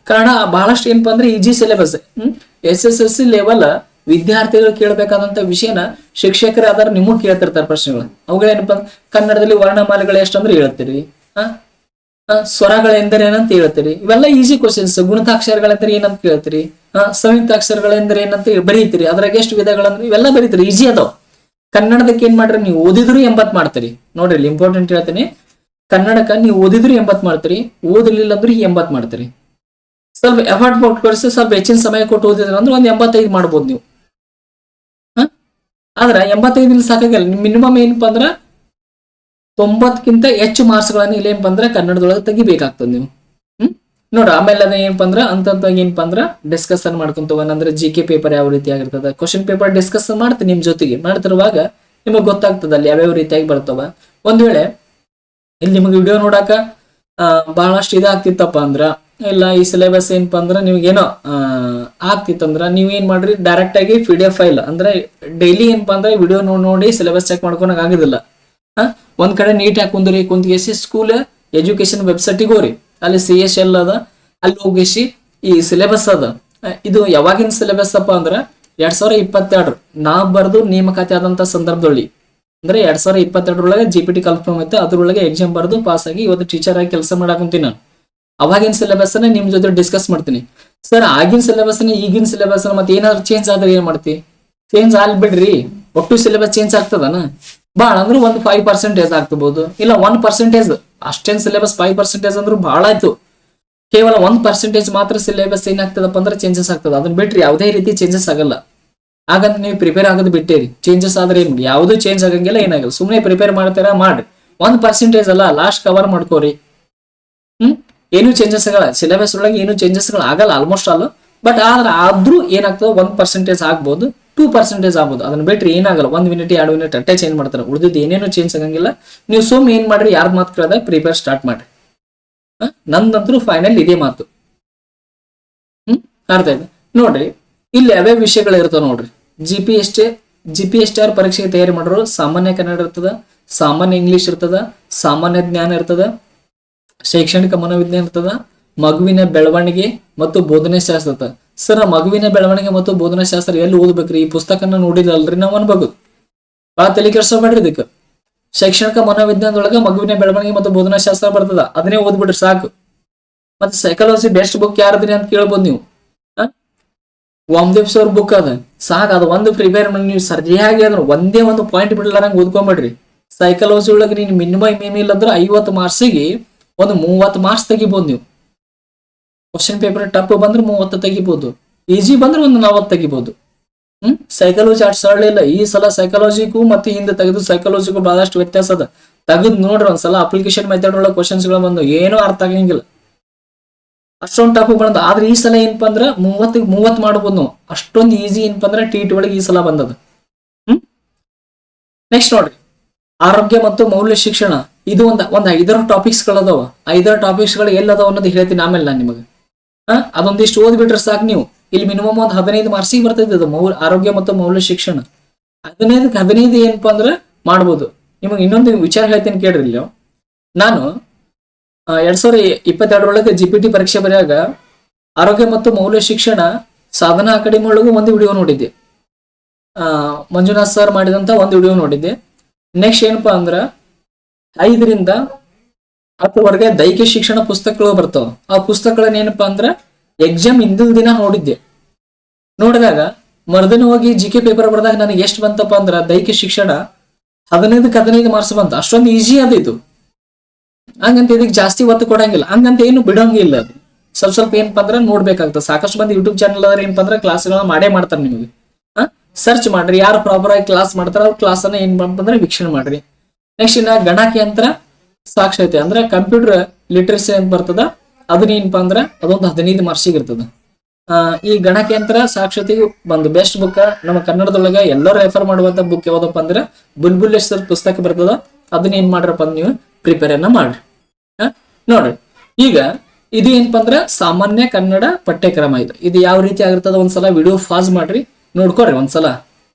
ಕನ್ನಡ ಬಹಳಷ್ಟು ಏನಪ್ಪಾ ಅಂದ್ರೆ ಈಜಿ ಸಿಲೆಬಸ್. SSLC ಲೆವೆಲ್ ವಿದ್ಯಾರ್ಥಿಗಳು ಕೇಳಬೇಕಾದಂತ ವಿಷಯನ ಶಿಕ್ಷಕರ ಆಧಾರ ನಿಮಗ್ ಕೇಳ್ತಿರ್ತಾರೆ ಪ್ರಶ್ನೆಗಳು. ಅವುಗಳೇನಪ್ಪಾ ಕನ್ನಡದಲ್ಲಿ ವರ್ಣಮಾಲೆಗಳು ಎಷ್ಟಂದ್ರೆ ಹೇಳ್ತೀರಿ, ಸ್ವರಗಳೆಂದರೇನಂತ ಹೇಳ್ತೀರಿ. ಇವೆಲ್ಲ ಈಸಿ ಕ್ವಶನ್ಸ್. ಗುಣಿತಾಕ್ಷರಗಳೆಂದ್ರೆ ಏನಂತ ಕೇಳ್ತೀರಿ, ಸಂಯುಕ್ತಾಕ್ಷರಗಳೆಂದ್ರೆ ಏನಂತ ಬರೀತೀರಿ. ಅದ್ರಾಗ ಎಷ್ಟು ವಿಧಗಳಂದ್ರೆ ಇವೆಲ್ಲ ಬರೀತೀರಿ, ಈಜಿ ಅದಾವ. ಕನ್ನಡದಕ್ಕೆ ಏನ್ ಮಾಡ್ರಿ, ನೀವು ಓದಿದ್ರು 80 ಮಾಡ್ತೀರಿ. ನೋಡ್ರಿ, ಇಲ್ಲಿ ಇಂಪಾರ್ಟೆಂಟ್ ಹೇಳ್ತೀನಿ, ಕನ್ನಡಕ್ಕ ನೀವು ಓದಿದ್ರು 80 ಮಾಡ್ತೀರಿ, ಓದಲಿಲ್ಲ ಅಂದ್ರೆ 80 ಮಾಡ್ತೀರಿ. ಸ್ವಲ್ಪ ಎಫರ್ಟ್ ಕೊಟ್ಟು ಸ್ವಲ್ಪ ಹೆಚ್ಚಿನ ಸಮಯ ಕೊಟ್ಟು ಓದಿದ್ರೆ ಅಂದ್ರೆ ಒಂದ್ 85 ಮಾಡ್ಬೋದು ನೀವು. ಆದ್ರ 85 ಸಾಕಾಗಲ್ಲ. ಮಿನಿಮಮ್ ಏನಪ್ಪಾ ಅಂದ್ರ 90ಕ್ಕಿಂತ ಹೆಚ್ಚು ಮಾರ್ಕ್ಸ್ಗಳನ್ನ ಇಲ್ಲಿ ಏನಪ್ಪಾ ಅಂದ್ರೆ ಕನ್ನಡದೊಳಗೆ ತೆಗಿಬೇಕಾಗ್ತದೆ ನೀವು. ನೋಡ್ರಿ, ಆಮೇಲೆ ಅದ ಏನಪ್ಪಾ ಅಂದ್ರ ಅಂತ ಏನಪ್ಪಾ ಅಂದ್ರ ಡಿಸ್ಕಷನ್ ಮಾಡ್ಕೊಂತ ಅಂದ್ರೆ GK ಪೇಪರ್ ಯಾವ ರೀತಿ ಆಗಿರ್ತದ, ಕ್ವಶನ್ ಪೇಪರ್ ಡಿಸ್ಕಷನ್ ಮಾಡ್ತೀನಿ ನಿಮ್ ಜೊತೆಗೆ. ಮಾಡ್ತಿರುವಾಗ ನಿಮಗ್ ಗೊತ್ತಾಗ್ತದ ಅಲ್ಲಿ ಯಾವ್ಯಾವ ರೀತಿಯಾಗಿ ಬರ್ತಾವ. ಒಂದ್ ವೇಳೆ ಇಲ್ಲಿ ನಿಮಗೆ ವಿಡಿಯೋ ನೋಡಾಕ ಬಹಳಷ್ಟು ಇದಾಗ್ತಿತ್ತಪ್ಪ ಅಂದ್ರ, ಇಲ್ಲ ಈ ಸಿಲೆಬಸ್ ಏನಪ್ಪಾ ಅಂದ್ರ ನಿಮ್ಗೇನೋ ಆಗ್ತಿತ್ತಂದ್ರ ನೀವ್ ಏನ್ ಮಾಡ್ರಿ, ಡೈರೆಕ್ಟ್ ಆಗಿ PDF ಫೈಲ್ ಅಂದ್ರೆ ಡೈಲಿ ಏನಪ್ಪಾ ಅಂದ್ರೆ ವಿಡಿಯೋ ನೋಡಿ ಸಿಲೆಬಸ್ ಚೆಕ್ ಮಾಡ್ಕೊಳಕ್ ಆಗುದಿಲ್ಲ. ಒಂದ್ ಕಡೆ ನೀಟಾಗಿ ಕುಂತ್ಗೇಸಿ ಸ್ಕೂಲ್ ಎಜುಕೇಶನ್ ವೆಬ್ಸೈಟಿಗೆ ಹೋರಿ, ಅಲ್ಲಿ CSL ಅದ, ಅಲ್ಲಿ ಹೋಗಿಸಿ ಈ ಸಿಲೆಬಸ್ ಅದ. ಇದು ಯಾವಾಗಿನ ಸಿಲೆಬಸ್ ಅಪ್ಪ ಅಂದ್ರ 2022 ನಾವ್ ಬರ್ದು ನೇಮಕಾತಿ ಆದಂತ ಸಂದರ್ಭದೊಳ್ಳಿ, ಅಂದ್ರೆ 2022 GPT ಕನ್ಫರ್ಮ್ ಐತೆ, ಅದ್ರೊಳಗೆ ಎಕ್ಸಾಮ್ ಬರ್ದು ಪಾಸ್ ಆಗಿ ಇವತ್ತು ಟೀಚರ್ ಆಗಿ ಕೆಲಸ ಮಾಡಾಕಂತೀನಿ ನಾನು. ಅವಾಗಿನ ಸಿಲೆಬಸ್ ಅನ್ನ ನಿಮ್ ಜೊತೆ ಡಿಸ್ಕಸ್ ಮಾಡ್ತೀನಿ. ಸರ್ ಆಗಿನ ಸಿಲೆಬಸ್ ಈಗಿನ ಸಿಲೆಬಸ್ ಮತ್ತೆ ಏನಾದ್ರು ಚೇಂಜ್ ಆದ್ರೆ ಏನ್ ಮಾಡ್ತಿ? ಚೇಂಜ್ ಆಲ್ ಬಿಡ್ರಿ, ಒಟ್ಟು ಸಿಲೆಬಸ್ ಚೇಂಜ್ ಆಗ್ತದನ? ಬಾಳ ಅಂದ್ರೆ ಒಂದು 5% ಆಗ್ತಬಹುದು, ಇಲ್ಲ 1%. ಅಷ್ಟೇನ್ ಸಿಲೆಬಸ್ 5% ಅಂದ್ರೂ ಬಹಳ ಆಯ್ತು. ಕೇವಲ 1% ಮಾತ್ರ ಸಿಲೆಬಸ್ ಏನಾಗ್ತದಪ್ಪ ಅಂದ್ರೆ ಚೇಂಜಸ್ ಆಗ್ತದ. ಅದನ್ನ ಬಿಟ್ರಿ ಯಾವುದೇ ರೀತಿ ಚೇಂಜಸ್ ಆಗಲ್ಲ. ಹಾಗಂತ ನೀವು ಪ್ರಿಪೇರ್ ಆಗೋದು ಬಿಟ್ಟೇರಿ, ಚೇಂಜಸ್ ಆದ್ರೆ ಏನ್ ಯಾವ್ದು ಚೇಂಜ್ ಆಗಂಗಿಲ್ಲ, ಏನಾಗಲ್ಲ. ಸುಮ್ಮನೆ ಪ್ರಿಪೇರ್ ಮಾಡ್ತಾರ ಮಾಡ್ರಿ, 1% ಅಲ್ಲ, ಲಾಸ್ಟ್ ಕವರ್ ಮಾಡ್ಕೋರಿ. ಏನು ಚೇಂಜಸ್ ಆಗಲ್ಲ ಸಿಲೆಬಸ್ ಒಳಗೆ, ಏನು ಚೇಂಜಸ್ ಆಗಲ್ಲ ಆಲ್ಮೋಸ್ಟ್ ಆಲ್. ಬಟ್ ಆದ್ರೂ ಏನಾಗ್ತದೆ, 1% ಆಗ್ಬೋದು, 2% ಆಗ್ಬೋದು. ಅದನ್ನ ಬಿಟ್ರೆ ಏನಾಗಲ್ಲ. 1 ಮಿನಿಟ್ 2 ಮಿನಿಟ್ ಅಟ್ಟೆ ಚೇಂಜ್ ಮಾಡ್ತಾರೆ, ಉಳಿದಿದ್ದು ಏನೇನು ಚೇಂಜ್ ಆಗಂಗಿಲ್ಲ. ನೀವು ಸುಮ್ ಏನ್ ಮಾಡ್ರಿ, ಯಾರ ಮಾತು ಕೇಳದ ಪ್ರಿಪೇರ್ ಸ್ಟಾರ್ಟ್ ಮಾಡ್ರಿ. ನಂದಂತರೂ ಫೈನಲ್ ಇದೇ ಮಾತು. ಅರ್ಥ ಆಯ್ತು ನೋಡ್ರಿ. ಇಲ್ಲಿ ಯಾವ್ಯಾವ ವಿಷಯಗಳು ಇರ್ತಾವ ನೋಡ್ರಿ. GPSR ಪರೀಕ್ಷೆಗೆ ತಯಾರಿ ಮಾಡೋರು ಸಾಮಾನ್ಯ ಕನ್ನಡ ಇರ್ತದ, ಸಾಮಾನ್ಯ ಇಂಗ್ಲಿಷ್ ಇರ್ತದ, ಸಾಮಾನ್ಯ ಜ್ಞಾನ ಇರ್ತದ, ಶೈಕ್ಷಣಿಕ ಮನೋವಿಜ್ಞಾನ ಇರ್ತದ, ಮಗುವಿನ ಬೆಳವಣಿಗೆ ಮತ್ತು ಬೋಧನೆ ಶಾಸ್ತ್ರ ಇರ್ತದ. ಸರ್, ಮಗುವಿನ ಬೆಳವಣಿಗೆ ಮತ್ತು ಬೋಧನಾ ಶಾಸ್ತ್ರ ಎಲ್ಲಿ ಓದ್ಬೇಕ್ರಿ? ಈ ಪುಸ್ತಕನ ನೋಡಿದಲ್ರಿ ನಾವು ಅನ್ಬೋದು. ಬಹಳ ತಲೆ ಕೆಡ್ಸೋಬೇಡ್ರಿ ಇದಕ್ಕೆ. ಶೈಕ್ಷಣಿಕ ಮನೋವಿಜ್ಞಾನದೊಳಗ ಮಗುವಿನ ಬೆಳವಣಿಗೆ ಮತ್ತು ಬೋಧನಾ ಶಾಸ್ತ್ರ ಬರ್ತದ, ಅದನ್ನೇ ಓದ್ಬಿಡ್ರಿ ಸಾಕು. ಮತ್ತೆ ಸೈಕಾಲಜಿ ಬೆಸ್ಟ್ ಬುಕ್ ಯಾರದ್ರಿ ಅಂತ ಕೇಳ್ಬೋದು ನೀವು. ವಾಮದೇವ್ ಸರ್ ಬುಕ್ ಅದ, ಸಾಕು. ಅದು ಒಂದು ಪ್ರಿಪೇರ್ ಮಾಡಿ ನೀವು ಸರಿಯಾಗಿ ಅದ್ರ ಒಂದೇ ಒಂದು ಪಾಯಿಂಟ್ ಬಿಡ್ಲಾರಂಗ್ ಓದ್ಕೊಂಬಿಡ್ರಿ. ಸೈಕಾಲಜಿ ಒಳಗೆ ನೀನು ಮಿನಿಮಮ್ ಏನಿಲ್ಲ ಅಂದ್ರೆ 50 ಮಾರ್ಕ್ಸಿಗೆ ಒಂದು 30 ಮಾರ್ಕ್ಸ್ ತೆಗಿಬಹುದು ನೀವು. ಕ್ವಶನ್ ಪೇಪರ್ ಟಫ್ ಬಂದ್ರೆ 30 ತೆಗಿಬಹುದು, ಈಜಿ ಬಂದ್ರೆ ಒಂದು 40 ತೆಗಿಬಹುದು. ಸೈಕಾಲಜಿ ಅಷ್ಟು ಸರಳ ಇಲ್ಲ. ಈ ಸಲ ಸೈಕಾಲಜಿಗೂ ಮತ್ತೆ ಹಿಂದೆ ತೆಗೆದು ಸೈಕಾಲಜಿಗೂ ಬಹಳಷ್ಟು ವ್ಯತ್ಯಾಸ ಅದ. ತೆಗೆದು ನೋಡ್ರಿ ಒಂದ್ಸಲ. ಅಪ್ಲಿಕೇಶನ್ ಮೆಥಡ್ ಒಳಗೆ ಕ್ವಶನ್ಸ್ ಗಳು ಬಂದು ಏನೂ ಅರ್ಥ ಆಗಂಗಿಲ್ಲ, ಅಷ್ಟೊಂದು ಟಫ್ ಬಂದ. ಆದ್ರೆ ಈ ಸಲ ಏನಪ್ಪಾ ಅಂದ್ರ 30 ಮಾಡ್ಬೋದು ನಾವು. ಅಷ್ಟೊಂದು ಈಸಿ ಏನಪ್ಪಾ ಅಂದ್ರೆ TT ಒಳಗೆ ಈ ಸಲ ಬಂದದ. ನೆಕ್ಸ್ಟ್ ನೋಡ್ರಿ, ಆರೋಗ್ಯ ಮತ್ತು ಮೌಲ್ಯ ಶಿಕ್ಷಣ. ಇದು ಒಂದ್ 5 ಟಾಪಿಕ್ಸ್ ಗಳದಾವ. 5 ಟಾಪಿಕ್ಸ್ ಗಳು ಎಲ್ಲದಾವ ಅನ್ನೋದು ಹೇಳ್ತೀನಿ ಆಮೇಲೆ ನಾನು ನಿಮಗೆ. ಅದೊಂದಿಷ್ಟು ಓದ್ಬಿಟ್ರೆ ಸಾಕು ನೀವು. ಇಲ್ಲಿ ಮಿನಿಮಮ್ ಒಂದು 15 ಮಾರ್ಕ್ಸಿಗೆ ಬರ್ತೈತೆ ಅದು ಆರೋಗ್ಯ ಮತ್ತು ಮೌಲ್ಯ ಶಿಕ್ಷಣ. 15 ಏನಪ್ಪಾ ಅಂದ್ರೆ ಮಾಡ್ಬೋದು. ನಿಮಗೆ ಇನ್ನೊಂದು ವಿಚಾರ ಹೇಳ್ತೀನಿ ಕೇಳ್ರಿ. ಇಲ್ಲಿ ನಾನು 2022 GPT ಪರೀಕ್ಷೆ ಬರೆಯಾಗ ಆರೋಗ್ಯ ಮತ್ತು ಮೌಲ್ಯ ಶಿಕ್ಷಣ ಸಾಧನಾ ಅಕಾಡೆಮಿ ಒಳಗೂ ಒಂದು ವಿಡಿಯೋ ನೋಡಿದ್ದೆ. ಮಂಜುನಾಥ್ ಸರ್ ಮಾಡಿದಂತ ಒಂದು ವಿಡಿಯೋ ನೋಡಿದ್ದೆ. ನೆಕ್ಸ್ಟ್ ಏನಪ್ಪಾ ಅಂದ್ರ 5 ರಿಂದ 10 ದೈಹಿಕ ಶಿಕ್ಷಣ ಪುಸ್ತಕಗಳು ಬರ್ತಾವ. ಆ ಪುಸ್ತಕಗಳನ್ನ ಏನಪ್ಪಾ ಅಂದ್ರ ಎಕ್ಸಾಮ್ ಹಿಂದಿನ ದಿನ ನೋಡಿದ್ದೆ. ನೋಡಿದಾಗ ಮರ್ದಿನ ಹೋಗಿ GK ಪೇಪರ್ ಬರ್ದಾಗ ನನಗೆ ಎಷ್ಟು ಬಂತಪ್ಪ ಅಂದ್ರ ದೈಹಿಕ ಶಿಕ್ಷಣ 15 ಮಾರ್ಕ್ಸ್ ಬಂತ. ಅಷ್ಟೊಂದು ಈಜಿ ಅದ ಇದು. ಹಂಗಂತ ಇದಕ್ಕೆ ಜಾಸ್ತಿ ಒತ್ತು ಕೊಡಂಗಿಲ್ಲ, ಹಂಗಂತ ಏನು ಬಿಡಂಗಿಲ್ಲ. ಅದು ಸ್ವಲ್ಪ ಏನಪ್ಪಾ ಅಂದ್ರೆ ನೋಡ್ಬೇಕಾಗ್ತದೆ. ಸಾಕಷ್ಟು ಮಂದಿ ಯೂಟ್ಯೂಬ್ ಚಾನಲ್ ಅದ್ರ ಏನಪ್ಪಾ ಅಂದ್ರೆ ಕ್ಲಾಸ್ಗಳನ್ನ ಮಾಡೇ ಮಾಡ್ತಾರೆ. ನಿಮಗೆ ಸರ್ಚ್ ಮಾಡ್ರಿ, ಯಾರು ಪ್ರಾಪರ್ ಆಗಿ ಕ್ಲಾಸ್ ಮಾಡ್ತಾರ ಅವ್ರ ಕ್ಲಾಸ್ ಅನ್ನ ಏನ್ ಅಂದ್ರೆ ವೀಕ್ಷಣೆ ಮಾಡ್ರಿ. ನೆಕ್ಸ್ಟ್ ಇನ್ನ ಗಣಕಯಂತ್ರ ಸಾಕ್ಷರತೆ ಅಂದ್ರೆ ಕಂಪ್ಯೂಟರ್ ಲಿಟ್ರಸಿ ಅಂತ ಬರ್ತದ. ಅದನ್ನ ಏನಪ್ಪಾ ಅಂದ್ರ ಅದೊಂದು 15 ಮಾರ್ಕ್ಸಿಗೆ ಇರ್ತದ. ಈ ಗಣಕಯಂತ್ರ ಸಾಕ್ಷರತೆಗೆ ಬಂದು ಬೆಸ್ಟ್ ಬುಕ್ ನಮ್ಮ ಕನ್ನಡದೊಳಗ ಎಲ್ಲರೂ ರೆಫರ್ ಮಾಡುವಂತ ಬುಕ್ ಯಾವ್ದಪ್ಪ ಅಂದ್ರೆ ಬುಲ್ಬುಲೇಶ್ವರ್ ಪುಸ್ತಕ ಬರ್ತದ. ಅದನ್ನ ಏನ್ ಮಾಡ್ರಪ್ಪ ನೀವು ಪ್ರಿಪೇರ್ ಅನ್ನ ಮಾಡ್ರಿ. ನೋಡ್ರಿ, ಈಗ ಇದು ಏನಪ್ಪಾ ಅಂದ್ರ ಸಾಮಾನ್ಯ ಕನ್ನಡ ಪಠ್ಯಕ್ರಮ. ಇದು ಯಾವ ರೀತಿ ಆಗಿರ್ತದ ಒಂದ್ಸಲ ವಿಡಿಯೋ ಪಾಸ್ ಮಾಡ್ರಿ, ನೋಡ್ಕೊರಿ ಒಂದ್ಸಲ.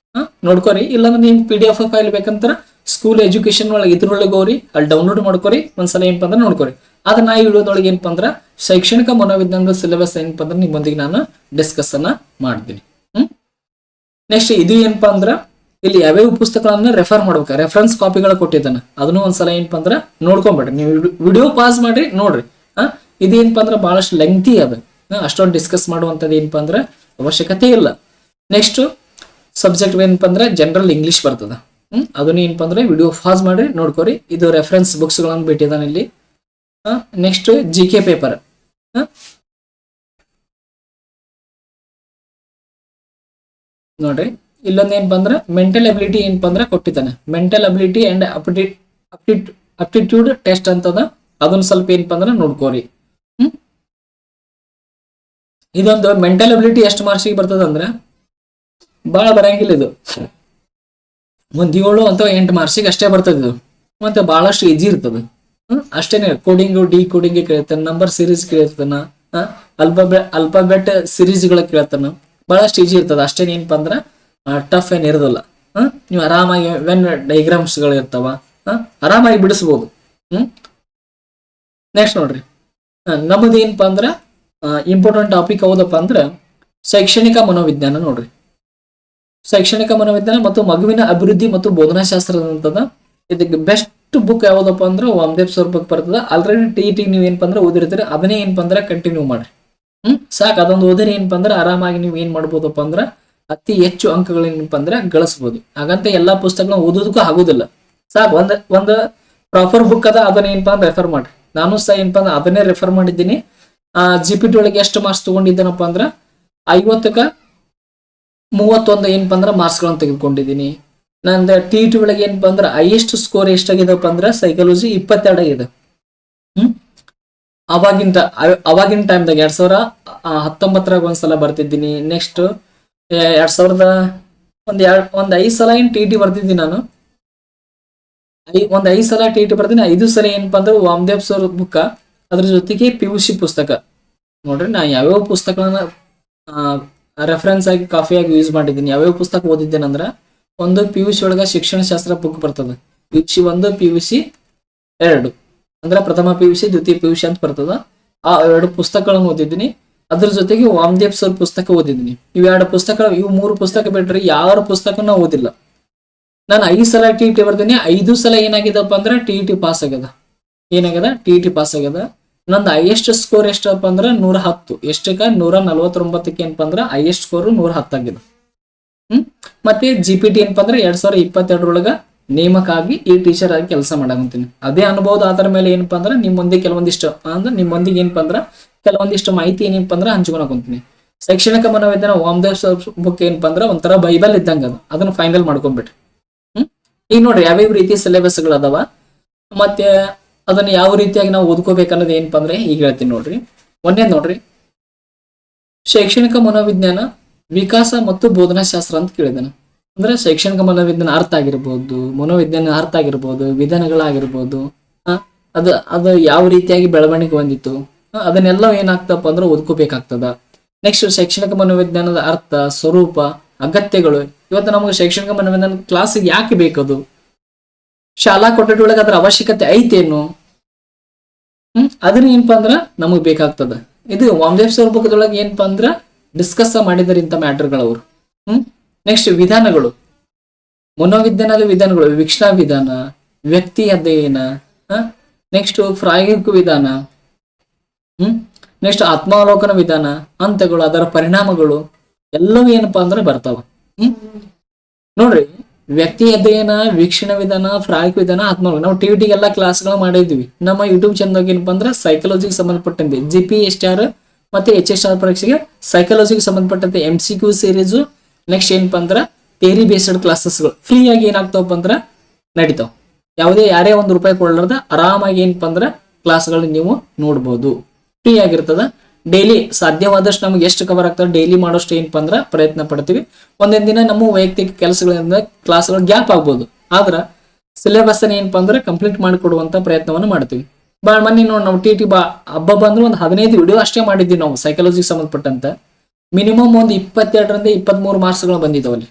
ನೋಡ್ಕೊರಿ. ಇಲ್ಲಾಂದ್ರೆ ನಿಮ್ PDF ಫೈಲ್ ಬೇಕಂತ ಸ್ಕೂಲ್ ಎಜುಕೇಶನ್ ಒಳಗೆ ಇದ್ರೊಳಗೆ ಹೋರಿ, ಅಲ್ಲಿ ಡೌನ್ಲೋಡ್ ಮಾಡ್ಕೊರಿ. ಒಂದ್ಸಲ ಏನಪ್ಪಾ ಅಂದ್ರೆ ನೋಡ್ಕೊರಿ. ಅದನ್ನ ಈ ವಿಡಿಯೋದೊಳಗೆ ಏನಪ್ಪಾ ಅಂದ್ರ ಶೈಕ್ಷಣಿಕ ಮನೋವಿಜ್ಞಾನದ ಸಿಲೆಬಸ್ ಏನಪ್ಪಾ ಅಂದ್ರೆ ನಿಮ್ಮೊಂದಿಗೆ ನಾನು ಡಿಸ್ಕಸ್ ಅನ್ನ ಮಾಡ್ತೀನಿ. ನೆಕ್ಸ್ಟ್ ಇದು ಏನಪ್ಪಾ ಅಂದ್ರ ಇಲ್ಲಿ ಯಾವ್ಯಾವ ಪುಸ್ತಕಗಳನ್ನ ರೆಫರ್ ಮಾಡ್ಬೇಕ, ರೆಫರೆನ್ಸ್ ಕಾಪಿಗಳ ಕೊಟ್ಟಿದ್ದಾನೆ. ಅದನ್ನು ಒಂದ್ಸಲ ಏನಪ್ಪಾ ಅಂದ್ರ ನೋಡ್ಕೊಂಡ್ಬಿಡ್ರಿ. ನೀವು ವಿಡಿಯೋ ಪಾಸ್ ಮಾಡ್ರಿ, ನೋಡ್ರಿ. ಇದೇನಪ್ಪಾ ಅಂದ್ರ ಬಹಳಷ್ಟು ಲೆಂಗ್ತಿ ಅದ. ಅಷ್ಟೊಂದು ಡಿಸ್ಕಸ್ ಮಾಡುವಂತದ್ದು ಏನಪ್ಪಾ ಅಂದ್ರ ಅವಶ್ಯಕತೆ ಇಲ್ಲ. ನೆಕ್ಸ್ಟ್ ಸಬ್ಜೆಕ್ಟ್ ಏನಪ್ಪಾ ಅಂದ್ರೆ ಜನರಲ್ ಇಂಗ್ಲಿಷ್ ಬರ್ತದ. ಅದನ್ನ ಏನಪ್ಪಾ ಅಂದ್ರೆ ವಿಡಿಯೋ ಪಾಸ್ ಮಾಡ್ರಿ, ನೋಡ್ಕೊರಿ. ಇದು ರೆಫರೆನ್ಸ್ ಬುಕ್ಸ್ ಗಳನ್ನ ಬಿಟ್ಟಿದ್ದಾನೆ ಇಲ್ಲಿ. Next GK paper. ನೋಡ್ರಿ, ಇಲ್ಲೊಂದು ಏನಪ್ಪಾ ಅಂದ್ರೆ ಮೆಂಟಲ್ ಅಬಿಲಿಟಿ ಏನಪ್ಪಾ ಅಂದ್ರೆ ಕೊಟ್ಟಿದ್ದಾನೆ. Mental ability and aptitude test ಅಂತದ. ಅದನ್ನ ಸ್ವಲ್ಪ ಏನಪ್ಪಾ ಅಂದ್ರೆ ನೋಡ್ಕೋರಿ. ಇದೊಂದು ಮೆಂಟಲ್ ಅಬಿಲಿಟಿ ಎಷ್ಟು ಮಾರ್ಕ್ಸಿಗೆ ಬರ್ತದ ಅಂದ್ರೆ ಬಹಳ ಬರಂಗಿಲ್ಲ. ಇದು ಒಂದು 7 ಅಥವಾ 8 ಮಾರ್ಕ್ಸಿಗೆ ಅಷ್ಟೇ ಬರ್ತದೆ ಇದು. ಮತ್ತೆ ಬಹಳಷ್ಟು ಈಜಿ ಇರ್ತದೆ. ಅಷ್ಟೇನೆ. ಕೋಡಿಂಗು ಡಿ ಕೋಡಿಂಗ್ ಕೇಳ್ತಾನ, ನಂಬರ್ ಸೀರೀಸ್ ಕೇಳ್ತಾನ, ಅಲ್ಫಾಬೆಟ್ ಸೀರೀಸ್ ಗಳ ಕೇಳ್ತಾನ. ಬಹಳಷ್ಟು ಈಜಿ ಇರ್ತದ, ಅಷ್ಟೇನ್ ಏನಪ್ಪಾ ಅಂದ್ರ ಟಫ್ ಏನ್ ಇರೋದಿಲ್ಲ. ನೀವು ಆರಾಮಾಗಿ ವೆನ್ ಡೈಗ್ರಾಮ್ಸ್ ಗಳು ಇರ್ತಾವ, ಆರಾಮಾಗಿ ಬಿಡಿಸ್ಬೋದು. ನೆಕ್ಸ್ಟ್ ನೋಡ್ರಿ, ನಮ್ಮದು ಏನಪ್ಪಾ ಅಂದ್ರ ಇಂಪಾರ್ಟೆಂಟ್ ಟಾಪಿಕ್ ಹೌದಪ್ಪ ಅಂದ್ರ ಶೈಕ್ಷಣಿಕ ಮನೋವಿಜ್ಞಾನ. ನೋಡ್ರಿ, ಶೈಕ್ಷಣಿಕ ಮನೋವಿಜ್ಞಾನ ಮತ್ತು ಮಗುವಿನ ಅಭಿವೃದ್ಧಿ ಮತ್ತು ಬೋಧನಾಶಾಸ್ತ್ರ ಅಂತದ. ಇದಕ್ಕೆ ಬೆಸ್ಟ್ ಬುಕ್ ಯಾವ್ದಪ್ಪ ಅಂದ್ರೆ ವಾಮದೇವ್ ಸರ್ ಬುಕ್ ಬರ್ತದ. ಆಲ್ರೆಡಿ ಟಿ ನೀವು ಏನಪ್ಪ ಅಂದ್ರೆ ಓದಿರ್ತೀರಿ, ಅದನ್ನೇ ಏನಪ್ಪ ಅಂದ್ರೆ ಕಂಟಿನ್ಯೂ ಮಾಡ್ರಿ. ಸಾಕು, ಅದೊಂದು ಓದಿರಿ ಏನಪ್ಪ ಅಂದ್ರೆ ಆರಾಮಾಗಿ ನೀವು ಏನ್ ಮಾಡ್ಬೋದಪ್ಪ ಅಂದ್ರ ಅತಿ ಹೆಚ್ಚು ಅಂಕಗಳೇನಪ್ಪ ಅಂದ್ರೆ ಗಳಿಸ್ಬೋದು. ಹಾಗಂತ ಎಲ್ಲಾ ಪುಸ್ತಕಗಳನ್ನ ಓದೋದಕ್ಕೂ ಆಗುದಿಲ್ಲ. ಸಾಕು, ಒಂದ್ ಪ್ರಾಪರ್ ಬುಕ್ ಅದ, ಅದನ್ನ ಏನಪ್ಪಾ ಅಂದ್ರೆ ರೆಫರ್ ಮಾಡ್ರಿ. ನಾನು ಸಹ ಏನಪ್ಪಾ ಅಂದ್ರೆ ಅದನ್ನೇ ರೆಫರ್ ಮಾಡಿದ್ದೀನಿ. GPT ಒಳಗೆ ಎಷ್ಟು ಮಾರ್ಕ್ಸ್ ತಗೊಂಡಿದ್ದೇನಪ್ಪ ಅಂದ್ರ 50ಕ್ಕ 31 ಏನಪ್ಪ ಅಂದ್ರ ಮಾರ್ಕ್ಸ್ ಗಳನ್ನ ತೆಗೆದುಕೊಂಡಿದ್ದೀನಿ. ನಂದು TET ಒಳಗೆ ಏನಪ್ಪ ಅಂದ್ರೆ ಹೈಯೆಸ್ಟ್ ಸ್ಕೋರ್ ಎಷ್ಟಾಗಿದಪ್ಪ ಅಂದ್ರ ಸೈಕಾಲಜಿ 22 ಆಗಿದೆ. ಅವಾಗಿನ ಟೈಮ್ದಾಗ 2019 ಒಂದ್ಸಲ ಬರ್ತಿದ್ದೀನಿ. ನೆಕ್ಸ್ಟ್ 2000 ಒಂದ್ 5 ಸಲ ಏನ್ TET ಬರ್ತಿದ್ದೀನಿ ನಾನು. ಒಂದ್ 5 ಸಲ TET ಬರ್ತೀನಿ. 5 ಸಲ ಏನಪ್ಪಾ ಅಂದ್ರೆ ವಾಮದೇವ್ ಸರ್ ಬುಕ್ಕ, ಅದ್ರ ಜೊತೆಗೆ PUC ಪುಸ್ತಕ. ನೋಡ್ರಿ, ನಾ ಯಾವ್ಯಾವ ಪುಸ್ತಕಗಳನ್ನ ರೆಫರೆನ್ಸ್ ಆಗಿ ಕಾಫಿ ಆಗಿ ಯೂಸ್ ಮಾಡಿದ್ದೀನಿ, ಯಾವ್ಯಾವ ಪುಸ್ತಕ ಓದಿದ್ದೇನಂದ್ರ, ಒಂದು PUC ಒಳಗ ಶಿಕ್ಷಣ ಶಾಸ್ತ್ರ ಬುಕ್ ಬರ್ತದ, PUC 1 PUC 2 ಅಂದ್ರ ಪ್ರಥಮ PUC ದ್ವಿತೀಯ PUC ಅಂತ ಬರ್ತದ. ಆ 2 ಪುಸ್ತಕಗಳನ್ನು ಓದಿದ್ದೀನಿ. ಅದ್ರ ಜೊತೆಗೆ ವಾಮದೇವ್ ಸರ್ ಪುಸ್ತಕ ಓದಿದ್ದೀನಿ. ಇವ್ 2 ಪುಸ್ತಕ, ಇವು 3 ಪುಸ್ತಕ ಬಿಟ್ರೆ ಯಾವ ಪುಸ್ತಕನ ಓದಿಲ್ಲ. ನಾನು 5 ಸಲ TET ಬರ್ತೀನಿ. 5 ಸಲ ಏನಾಗಿದಪ್ಪ ಅಂದ್ರೆ TET ಪಾಸ್ ಆಗ್ಯದ. TET ಪಾಸ್ ಆಗ್ಯದ. ನಂದು ಹೈಯೆಸ್ಟ್ ಸ್ಕೋರ್ ಎಷ್ಟಪ್ಪ ಅಂದ್ರ 110. ಎಷ್ಟಕ್ಕ 149ಕ್ಕೆ ಏನಪ್ಪ ಅಂದ್ರ ಹೈಯೆಸ್ಟ್ ಸ್ಕೋರ್ 110 ಆಗಿದೆ. ಮತ್ತೆ GPT ಏನಪ್ಪ ಅಂದ್ರೆ 2022 ನೇಮಕ ಆಗಿ ಈ ಟೀಚರ್ ಆಗಿ ಕೆಲಸ ಮಾಡಾಕಂತೀನಿ. ಅದೇ ಅನುಭವದ ಆಧಾರ ಮೇಲೆ ಏನಪ್ಪಾ ಅಂದ್ರೆ ನಿಮ್ಮೊಂದಿಗೆ ಏನಪ್ಪಾ ಅಂದ್ರ ಕೆಲವೊಂದಿಷ್ಟು ಮಾಹಿತಿ ಏನಪ್ಪಾ ಅಂದ್ರ ಹಂಚ್ಕೊಳಕಂತೀನಿ. ಶೈಕ್ಷಣಿಕ ಮನೋವಿಜ್ಞಾನ ವಾಮದೇವ್ ಸರ್ ಬುಕ್ ಏನಪ್ಪಾ ಅಂದ್ರ ಒಂಥರ ಬೈಬಲ್ ಇದ್ದಂಗ ಅದ. ಅದನ್ನ ಫೈನಲ್ ಮಾಡ್ಕೊಂಡ್ಬಿಟ್ರಿ. ಈಗ ನೋಡ್ರಿ, ಯಾವ್ಯಾವ ರೀತಿ ಸಿಲೆಬಸ್ ಗಳು ಅದಾವ, ಮತ್ತೆ ಅದನ್ನ ಯಾವ ರೀತಿಯಾಗಿ ನಾವು ಓದ್ಕೋಬೇಕನ್ನೋದು ಏನಪ್ಪಾ ಅಂದ್ರೆ ಈಗ ಹೇಳ್ತೀನಿ ನೋಡ್ರಿ. ಒಂದೇ ನೋಡ್ರಿ, ಶೈಕ್ಷಣಿಕ ಮನೋವಿಜ್ಞಾನ ವಿಕಾಸ ಮತ್ತು ಬೋಧನಾಶಾಸ್ತ್ರ ಅಂತ ಕೇಳಿದಾನೆ. ಅಂದ್ರೆ ಶೈಕ್ಷಣಿಕ ಮನೋವಿಜ್ಞಾನ ಅರ್ಥ ಆಗಿರ್ಬೋದು, ಮನೋವಿಜ್ಞಾನ ಅರ್ಥ ಆಗಿರ್ಬೋದು, ವಿಧಾನಗಳಾಗಿರ್ಬೋದು, ಅದು ಯಾವ ರೀತಿಯಾಗಿ ಬೆಳವಣಿಗೆ ಹೊಂದಿತ್ತು, ಅದನ್ನೆಲ್ಲ ಏನಾಗ್ತಪ್ಪ ಅಂದ್ರೆ ಓದ್ಕೋಬೇಕಾಗ್ತದ. ನೆಕ್ಸ್ಟ್ ಶೈಕ್ಷಣಿಕ ಮನೋವಿಜ್ಞಾನದ ಅರ್ಥ, ಸ್ವರೂಪ, ಅಗತ್ಯಗಳು. ಇವತ್ತು ನಮಗೆ ಶೈಕ್ಷಣಿಕ ಮನೋವಿಜ್ಞಾನ ಕ್ಲಾಸ್ ಯಾಕೆ ಬೇಕದು, ಶಾಲಾ ಕೊಠಡಿ ಒಳಗೆ ಅದ್ರ ಅವಶ್ಯಕತೆ ಐತೇನು, ಅದನ್ನ ಏನಪ್ಪಾ ಅಂದ್ರ ನಮಗ್ ಬೇಕಾಗ್ತದ. ಇದು ವಾಮದೇವ್ ಸರ್ ಬುಕ್ದೊಳಗೆ ಏನಪ್ಪಾ ಅಂದ್ರ ಡಿಸ್ಕಸ್ ಮಾಡಿದಾರೆ ಇಂಥ ಮ್ಯಾಟರ್ಗಳವ್ರು. ನೆಕ್ಸ್ಟ್ ವಿಧಾನಗಳು, ಮನೋವಿಜ್ಞಾನದ ವಿಧಾನಗಳು, ವೀಕ್ಷಣಾ ವಿಧಾನ, ವ್ಯಕ್ತಿ ಅಧ್ಯಯನ, ನೆಕ್ಸ್ಟ್ ಪ್ರಾಯೋಗಿಕ ವಿಧಾನ, ನೆಕ್ಸ್ಟ್ ಆತ್ಮಾವಲೋಕನ ವಿಧಾನ, ಹಂತಗಳು, ಅದರ ಪರಿಣಾಮಗಳು ಎಲ್ಲವೂ ಏನಪ್ಪಾ ಅಂದ್ರೆ ಬರ್ತಾವ. ನೋಡ್ರಿ, ವ್ಯಕ್ತಿ ಅಧ್ಯಯನ, ವೀಕ್ಷಣ ವಿಧಾನ, ಪ್ರಾಯೋಗಿಕ ವಿಧಾನ, ಆತ್ಮಾವಲೋಕನ ನಾವು TET ಎಲ್ಲ ಕ್ಲಾಸ್ಗಳು ಮಾಡಿದ್ವಿ. ನಮ್ಮ ಯೂಟ್ಯೂಬ್ ಚಾನಲ್ ಏನಪ್ಪಾ ಅಂದ್ರೆ ಸೈಕಾಲಜಿಗೆ ಸಂಬಂಧಪಟ್ಟಂತೆ GPSR ಮತ್ತೆ HSR ಪರೀಕ್ಷೆಗೆ ಸೈಕಾಲಜಿಗೆ ಸಂಬಂಧಪಟ್ಟಂತೆ MCQ ಸೀರೀಸು, ನೆಕ್ಸ್ಟ್ ಏನಪ್ಪಾ ಅಂದ್ರ ಥಿಯರಿ ಬೇಸ್ಡ್ ಕ್ಲಾಸಸ್ಗಳು ಫ್ರೀ ಆಗಿ ಏನಾಗ್ತಾವಪ್ಪ ಅಂದ್ರ ನಡೀತಾವ. ಯಾರೇ ₹1 ಕೊಡ್ಲಾರ್ದ ಆರಾಮಾಗಿ ಏನಪ್ಪಾ ಅಂದ್ರ ಕ್ಲಾಸ್ಗಳನ್ನ ನೀವು ನೋಡ್ಬೋದು. ಫ್ರೀ ಆಗಿರ್ತದ. ಡೈಲಿ ಸಾಧ್ಯವಾದಷ್ಟು ನಮ್ಗೆ ಎಷ್ಟು ಕವರ್ ಆಗ್ತದೆ ಡೈಲಿ ಮಾಡೋಷ್ಟು ಏನಪ್ಪಾ ಅಂದ್ರ ಪ್ರಯತ್ನ ಪಡ್ತೀವಿ. ಒಂದೊಂದ್ ದಿನ ನಮ್ಮ ವೈಯಕ್ತಿಕ ಕೆಲಸಗಳಿಂದ ಕ್ಲಾಸ್ಗಳು ಗ್ಯಾಪ್ ಆಗ್ಬೋದು, ಆದ್ರ ಸಿಲೆಬಸ್ ಏನಪ್ಪಾ ಅಂದ್ರೆ ಕಂಪ್ಲೀಟ್ ಮಾಡಿಕೊಡುವಂತ ಪ್ರಯತ್ನವನ್ನು ಮಾಡ್ತೀವಿ. ಮೊನ್ನೆ ನೋಡಿ, ನಾವು TET ಹಬ್ಬ ಬಂದ್ರೆ ಒಂದು 15 ವಿಡಿಯೋ ಅಷ್ಟೇ ಮಾಡಿದ್ವಿ ನಾವು ಸೈಕಾಲಜಿಗೆ ಸಂಬಂಧಪಟ್ಟಂತ. ಮಿನಿಮಮ್ ಒಂದು 22ರಿಂದ 23 ಮಾರ್ಕ್ಸ್ಗಳು ಬಂದಿದ್ದಾವ ಅಲ್ಲಿ.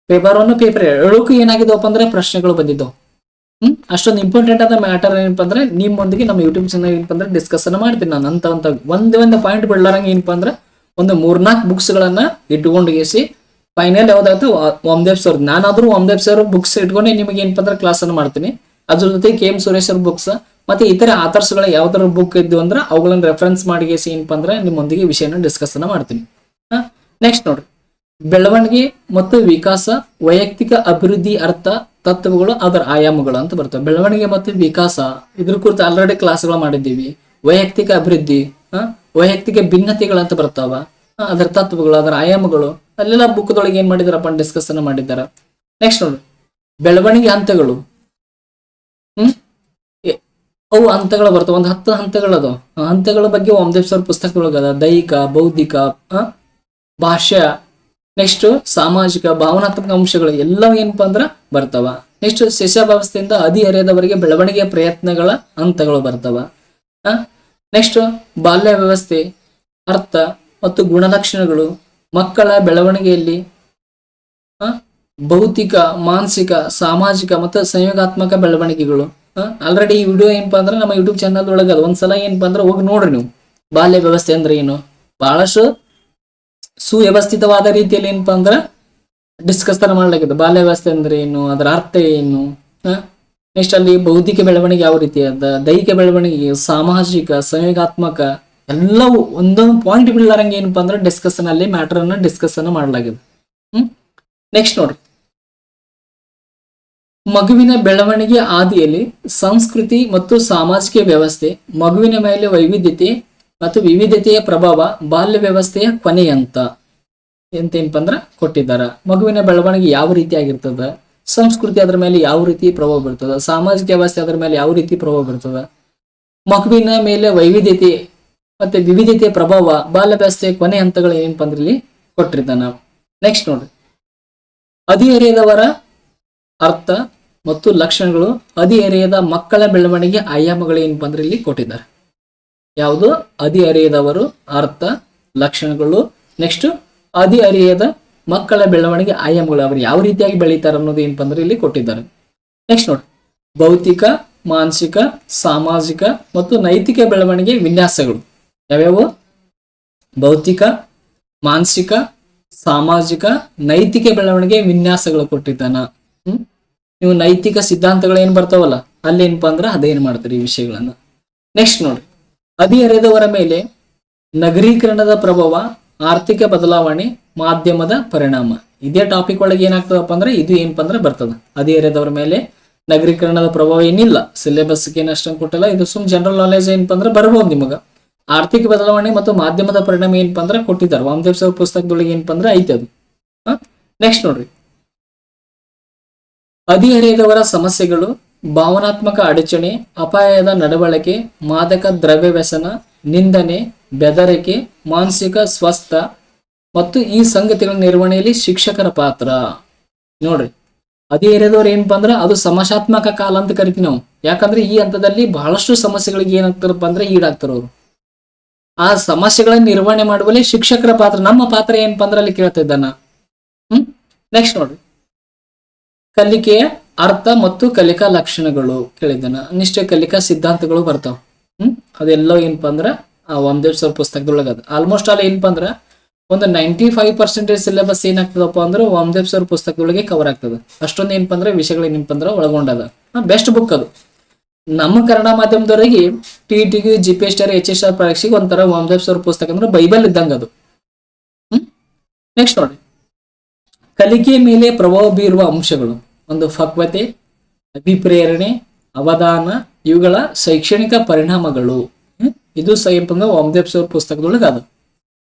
ಪೇಪರ್ 1 ಪೇಪರ್ 2 ಏನಾಗಿದವಪ್ಪ ಅಂದ್ರೆ ಪ್ರಶ್ನೆಗಳು ಬಂದಿದ್ದವು. ಅಷ್ಟೊಂದು ಇಂಪಾರ್ಟೆಂಟ್ ಆದ ಮ್ಯಾಟರ್ ಏನಪ್ಪಾ ಅಂದ್ರೆ ನಿಮ್ಮೊಂದಿಗೆ ನಮ್ಮ ಯೂಟ್ಯೂಬ್ ಚಾನಲ್ ಏನಪ್ಪಾ ಅಂದ್ರೆ ಡಿಸ್ಕಷನ್ ಮಾಡ್ತೀನಿ ನಾನು. ಅಂತ ಒಂದೇ ಪಾಯಿಂಟ್ ಬಿಡ್ಲಾರಂಗ ಏನಪ್ಪಾ ಅಂದ್ರೆ ಒಂದು 3-4 ಬುಕ್ಸ್ ಗಳನ್ನ ಇಟ್ಕೊಂಡ್ಗೇಸಿ final ಯಾವ್ದಾಗುತ್ತೆ Vamadev sir, ನಾನಾದ್ರೂ Vamadev sir books ಇಟ್ಕೊಂಡೆ ನಿಮಗೆ ಏನಪ್ಪಾ ಅಂದ್ರೆ ಕ್ಲಾಸ್ ಅನ್ನು ಮಾಡ್ತೀನಿ. ಅದ್ರ ಜೊತೆ KM ಸುರೇಶ್ ಅವ್ರ ಬುಕ್ಸ್ ಮತ್ತೆ ಇತರ ಆಥರ್ಸ್ ಗಳ ಯಾವ್ದಾರ ಬುಕ್ ಇದ್ವು ಅಂದ್ರೆ ಅವುಗಳನ್ನ ರೆಫರೆನ್ಸ್ ಮಾಡಿಗೇಸಿ ಏನಪ್ಪಾ ಅಂದ್ರೆ ನಿಮ್ಮೊಂದಿಗೆ ವಿಷಯನ ಡಿಸ್ಕಷನ್ ಮಾಡ್ತೀನಿ. ನೆಕ್ಸ್ಟ್ ನೋಡ್ರಿ, ಬೆಳವಣಿಗೆ ಮತ್ತು ವಿಕಾಸ, ವೈಯಕ್ತಿಕ ಅಭಿವೃದ್ಧಿ ಅರ್ಥ, ತತ್ವಗಳು, ಅದರ ಆಯಾಮಗಳು ಅಂತ ಬರ್ತವೆ. ಬೆಳವಣಿಗೆ ಮತ್ತು ವಿಕಾಸ ಇದ್ರ ಕುರಿತು ಆಲ್ರೆಡಿ ಕ್ಲಾಸ್ಗಳು ಮಾಡಿದ್ದೀವಿ. ವೈಯಕ್ತಿಕ ಅಭಿವೃದ್ಧಿ, ವೈಯಕ್ತಿಕ ಭಿನ್ನತೆಗಳಂತ ಬರ್ತಾವ, ಅದರ ತತ್ವಗಳು, ಅದರ ಆಯಾಮಗಳು ಅಲ್ಲೆಲ್ಲ ಬುಕ್ದೊಳಗೆ ಏನ್ ಮಾಡಿದಾರಪ್ಪ ಡಿಸ್ಕಷನ್ ಮಾಡಿದಾರ. ನೆಕ್ಸ್ಟ್ ನೋಡ್ರಿ, ಬೆಳವಣಿಗೆ ಹಂತಗಳು, ಅವು ಹಂತಗಳು ಬರ್ತಾವ. ಒಂದು 10 ಹಂತಗಳದು. ಹಂತಗಳ ಬಗ್ಗೆ ವಾಮದೇವ್ ಸರ್ ಪುಸ್ತಕದೊಳಗದ. ದೈಹಿಕ, ಬೌದ್ಧಿಕ, ಭಾಷಾ, ನೆಕ್ಸ್ಟ್ ಸಾಮಾಜಿಕ, ಭಾವನಾತ್ಮಕ ಅಂಶಗಳು ಎಲ್ಲವೂ ಏನಪ್ಪಾ ಅಂದ್ರ ಬರ್ತಾವ. ನೆಕ್ಸ್ಟ್ ಶಿಶಾಭಾವಸ್ಥೆಯಿಂದ ಹದಿಹರೆಯದವರೆಗೆ ಬೆಳವಣಿಗೆಯ ಪ್ರಯತ್ನಗಳ ಹಂತಗಳು ಬರ್ತವ. ನೆಕ್ಸ್ಟ್ ಬಾಲ್ಯ ವ್ಯವಸ್ಥೆ, ಅರ್ಥ ಮತ್ತು ಗುಣಲಕ್ಷಣಗಳು, ಮಕ್ಕಳ ಬೆಳವಣಿಗೆಯಲ್ಲಿ ಭೌತಿಕ, ಮಾನಸಿಕ, ಸಾಮಾಜಿಕ ಮತ್ತು ಸಂಯೋಗಾತ್ಮಕ ಬೆಳವಣಿಗೆಗಳು. ಆಲ್ರೆಡಿ ಈ ವಿಡಿಯೋ ಏನಪ್ಪಾ ಅಂದ್ರೆ ನಮ್ಮ ಯೂಟ್ಯೂಬ್ ಚಾನಲ್ ಒಳಗೆ ಅದು ಒಂದ್ಸಲ ಏನಪ್ಪಾ ಅಂದ್ರೆ ಹೋಗಿ ನೋಡ್ರಿ ನೀವು. ಬಾಲ್ಯ ವ್ಯವಸ್ಥೆ ಅಂದ್ರೆ ಏನು, ಬಹಳಷ್ಟು ಸುವ್ಯವಸ್ಥಿತವಾದ ರೀತಿಯಲ್ಲಿ ಏನಪ್ಪಾ ಅಂದ್ರೆ ಡಿಸ್ಕಸ್ ಮಾಡಲಾಗಿದೆ. ಬಾಲ್ಯ ವ್ಯವಸ್ಥೆ ಅಂದ್ರೆ ಏನು, ಅದರ ಅರ್ಥ ಏನು, ನೆಕ್ಸ್ಟ್ ಅಲ್ಲಿ ಬೌದ್ಧಿಕ ಬೆಳವಣಿಗೆ ಯಾವ ರೀತಿ ಅದ, ದೈಹಿಕ ಬೆಳವಣಿಗೆ, ಸಾಮಾಜಿಕ, ಸಂಯೋಗಾತ್ಮಕ ಎಲ್ಲವೂ ಒಂದೊಂದು ಪಾಯಿಂಟ್ ಬಿಡ್ಲಾರಂಗೆ ಏನಪ್ಪಾ ಅಂದ್ರೆ ಡಿಸ್ಕಷನ್ ಅಲ್ಲಿ ಮ್ಯಾಟರ್ ಅನ್ನ ಡಿಸ್ಕಷನ್ ಮಾಡಲಾಗಿದೆ. ನೆಕ್ಸ್ಟ್ ನೋಡ್ರಿ, ಮಗುವಿನ ಬೆಳವಣಿಗೆ ಆದಿಯಲ್ಲಿ ಸಂಸ್ಕೃತಿ ಮತ್ತು ಸಾಮಾಜಿಕ ವ್ಯವಸ್ಥೆ, ಮಗುವಿನ ಮೇಲೆ ವೈವಿಧ್ಯತೆ ಮತ್ತು ವಿವಿಧತೆಯ ಪ್ರಭಾವ, ಬಾಲ್ಯ ವ್ಯವಸ್ಥೆಯ ಕೊನೆ ಅಂತ ಎಂತೇನಪ್ಪ ಅಂದ್ರ ಕೊಟ್ಟಿದ್ದಾರ. ಮಗುವಿನ ಬೆಳವಣಿಗೆ ಯಾವ ರೀತಿ ಆಗಿರ್ತದ, ಸಂಸ್ಕೃತಿ ಅದ್ರ ಮೇಲೆ ಯಾವ ರೀತಿ ಪ್ರಭಾವ ಬೀರ್ತದ, ಸಾಮಾಜಿಕ ವ್ಯವಸ್ಥೆ ಅದ್ರ ಮೇಲೆ ಯಾವ ರೀತಿ ಪ್ರಭಾವ ಬೀರ್ತದ, ಮಗುವಿನ ಮೇಲೆ ವೈವಿಧ್ಯತೆ ಮತ್ತೆ ವಿವಿಧತೆಯ ಪ್ರಭಾವ, ಬಾಲ್ಯ ವ್ಯವಸ್ಥೆಯ ಕೊನೆ ಹಂತಗಳು ಏನಪ್ಪ ಅಂದ್ರೆ ಇಲ್ಲಿ ಕೊಟ್ಟಿರ್ತಾನ. ನೆಕ್ಸ್ಟ್ ನೋಡ್ರಿ, ಹದಿಹರೆಯದವರ ಅರ್ಥ ಮತ್ತು ಲಕ್ಷಣಗಳು, ಹದಿಹರೆಯದ ಮಕ್ಕಳ ಬೆಳವಣಿಗೆ ಆಯಾಮಗಳು ಏನಪ್ಪ ಅಂದ್ರೆ ಇಲ್ಲಿ ಕೊಟ್ಟಿದ್ದಾರೆ. ಯಾವುದು ಹದಿಹರೆಯದವರು ಅರ್ಥ ಲಕ್ಷಣಗಳು, ನೆಕ್ಸ್ಟ್ ಹದಿಹರೆಯದ ಮಕ್ಕಳ ಬೆಳವಣಿಗೆ ಆಯಾಮಗಳು, ಅವರು ಯಾವ ರೀತಿಯಾಗಿ ಬೆಳೀತಾರೆ ಅನ್ನೋದು ಏನಪ್ಪ ಅಂದ್ರೆ ಇಲ್ಲಿ ಕೊಟ್ಟಿದ್ದಾರೆ. ನೆಕ್ಸ್ಟ್ ನೋಡಿ, ಭೌತಿಕ, ಮಾನಸಿಕ, ಸಾಮಾಜಿಕ ಮತ್ತು ನೈತಿಕ ಬೆಳವಣಿಗೆ ವಿನ್ಯಾಸಗಳು ಯಾವ್ಯಾವು, ಭೌತಿಕ, ಮಾನಸಿಕ, ಸಾಮಾಜಿಕ, ನೈತಿಕ ಬೆಳವಣಿಗೆ ವಿನ್ಯಾಸಗಳು ಕೊಟ್ಟಿದ್ದಾನ. ನೀವು ನೈತಿಕ ಸಿದ್ಧಾಂತಗಳು ಏನ್ ಬರ್ತಾವಲ್ಲ ಅಲ್ಲಿ ಏನಪ್ಪಾ ಅಂದ್ರೆ ಅದೇನ್ ಮಾಡ್ತಾರೆ ಈ ವಿಷಯಗಳನ್ನ. ನೆಕ್ಸ್ಟ್ ನೋಡ್ರಿ, ಹದಿಹರೆಯದವರ ಮೇಲೆ ನಗರೀಕರಣದ ಪ್ರಭಾವ, ಆರ್ಥಿಕ ಬದಲಾವಣೆ, ಮಾಧ್ಯಮದ ಪರಿಣಾಮ. ಇದೇ ಟಾಪಿಕ್ ಒಳಗೆ ಏನಾಗ್ತದಪ್ಪ ಅಂದ್ರೆ ಇದು ಏನಪ್ಪ ಅಂದ್ರೆ ಬರ್ತದ. ಹದಿಹರೆಯದವರ ಮೇಲೆ ನಗರೀಕರಣದ ಪ್ರಭಾವ ಏನಿಲ್ಲ, ಸಿಲೆಬಸ್ಗೆ ಏನು ಅಷ್ಟೊಂದು ಕೊಟ್ಟಿಲ್ಲ, ಇದು ಸುಮ್ ಜನರಲ್ ನಾಲೆಜ್ ಏನಪ್ಪ ಅಂದ್ರೆ ಬರ್ಬೋದು ನಿಮಗ. ಆರ್ಥಿಕ ಬದಲಾವಣೆ ಮತ್ತು ಮಾಧ್ಯಮದ ಪರಿಣಾಮ ಏನಪ್ಪ ಅಂದ್ರೆ ಕೊಟ್ಟಿದ್ದಾರೆ, ವಾಮದೇವ್ ಸರ್ ಪುಸ್ತಕದೊಳಗೆ ಏನಪ್ಪ ಅಂದ್ರೆ ಐತೆ ಅದು. ನೆಕ್ಸ್ಟ್ ನೋಡ್ರಿ, ಹದಿಹರೆಯದವರ ಸಮಸ್ಯೆಗಳು, ಭಾವನಾತ್ಮಕ ಅಡಚಣೆ, ಅಪಾಯದ ನಡವಳಿಕೆ, ಮಾದಕ ದ್ರವ್ಯ ವ್ಯಸನ, ನಿಂದನೆ, ಬೆದರಿಕೆ, ಮಾನಸಿಕ ಸ್ವಸ್ಥ ಮತ್ತು ಈ ಸಂಗತಿಗಳ ನಿರ್ವಹಣೆಯಲ್ಲಿ ಶಿಕ್ಷಕರ ಪಾತ್ರ. ನೋಡ್ರಿ, ಹದಿಹರೆಯದವ್ರು ಏನಪ್ಪಾ ಅಂದ್ರೆ ಅದು ಸಮಸ್ಯಾತ್ಮಕ ಕಾಲ ಅಂತ ಕರಿತೀವಿ ನಾವು. ಯಾಕಂದ್ರೆ ಈ ಹಂತದಲ್ಲಿ ಬಹಳಷ್ಟು ಸಮಸ್ಯೆಗಳಿಗೆ ಏನಾಗ್ತಾರಪ್ಪ ಅಂದ್ರೆ ಈಡಾಗ್ತಾರ ಅವರು. ಆ ಸಮಸ್ಯೆಗಳ ನಿರ್ವಹಣೆ ಮಾಡುವಲ್ಲಿ ಶಿಕ್ಷಕರ ಪಾತ್ರ, ನಮ್ಮ ಪಾತ್ರ ಏನಪ್ಪಾ ಅಂದ್ರೆ ಅಲ್ಲಿ ಕೇಳ್ತಾ ಇದ್ದಾನ. ನೆಕ್ಸ್ಟ್ ನೋಡ್ರಿ, ಕಲಿಕೆಯ ಅರ್ಥ ಮತ್ತು ಕಲಿಕಾ ಲಕ್ಷಣಗಳು ಕೇಳಿದ್ದಾನ. ನಿಷ್ಠೆ ಕಲಿಕಾ ಸಿದ್ಧಾಂತಗಳು ಬರ್ತಾವ. ಅದೆಲ್ಲ ಏನಪ್ಪಾ ಅಂದ್ರ ಆ ವಾಮದೇವ್ ಸರ್ ಪುಸ್ತಕದೊಳಗ ಅದ. ಆಲ್ಮೋಸ್ಟ್ ಅಲ್ಲಿ ಏನಪ್ಪಾ ಅಂದ್ರ ಒಂದು 95% ಸಿಲೆಬಸ್ ಏನಾಗ್ತದಪ್ಪ ಅಂದ್ರೆ ವಾಮದೇವ್ ಸರ್ ಪುಸ್ತಕದೊಳಗೆ ಕವರ್ ಆಗ್ತದೆ. ಅಷ್ಟೊಂದು ಏನಪ್ಪಾ ಅಂದ್ರೆ ವಿಷಯಗಳು ಏನಪ್ಪಾ ಅಂದ್ರೆ ಒಳಗೊಂಡದ. ಬೆಸ್ಟ್ ಬುಕ್ ಅದು. ನಮ್ಮ ಕನ್ನಡ ಮಾಧ್ಯಮದವರೆಗೆ ಟಿಟಿಗೆ, GPSR, HSR ಪರೀಕ್ಷೆಗೆ ಒಂಥರ ವಾಮದೇವ್ ಸರ್ ಪುಸ್ತಕ ಅಂದ್ರೆ ಬೈಬಲ್ ಇದ್ದಂಗ ಅದು. ನೆಕ್ಸ್ಟ್ ನೋಡಿ, ಕಲಿಕೆಯ ಮೇಲೆ ಪ್ರಭಾವ ಬೀರುವ ಅಂಶಗಳು, ಒಂದು ಪಕ್ವತೆ, ಅಭಿಪ್ರೇರಣೆ, ಅವಧಾನ, ಇವುಗಳ ಶೈಕ್ಷಣಿಕ ಪರಿಣಾಮಗಳು. ಇದು ಏನಪ್ಪ ಅಂದ್ರೆ ವಾಮದೇವ್ ಸರ್ ಪುಸ್ತಕದೊಳಗೆ ಅದು.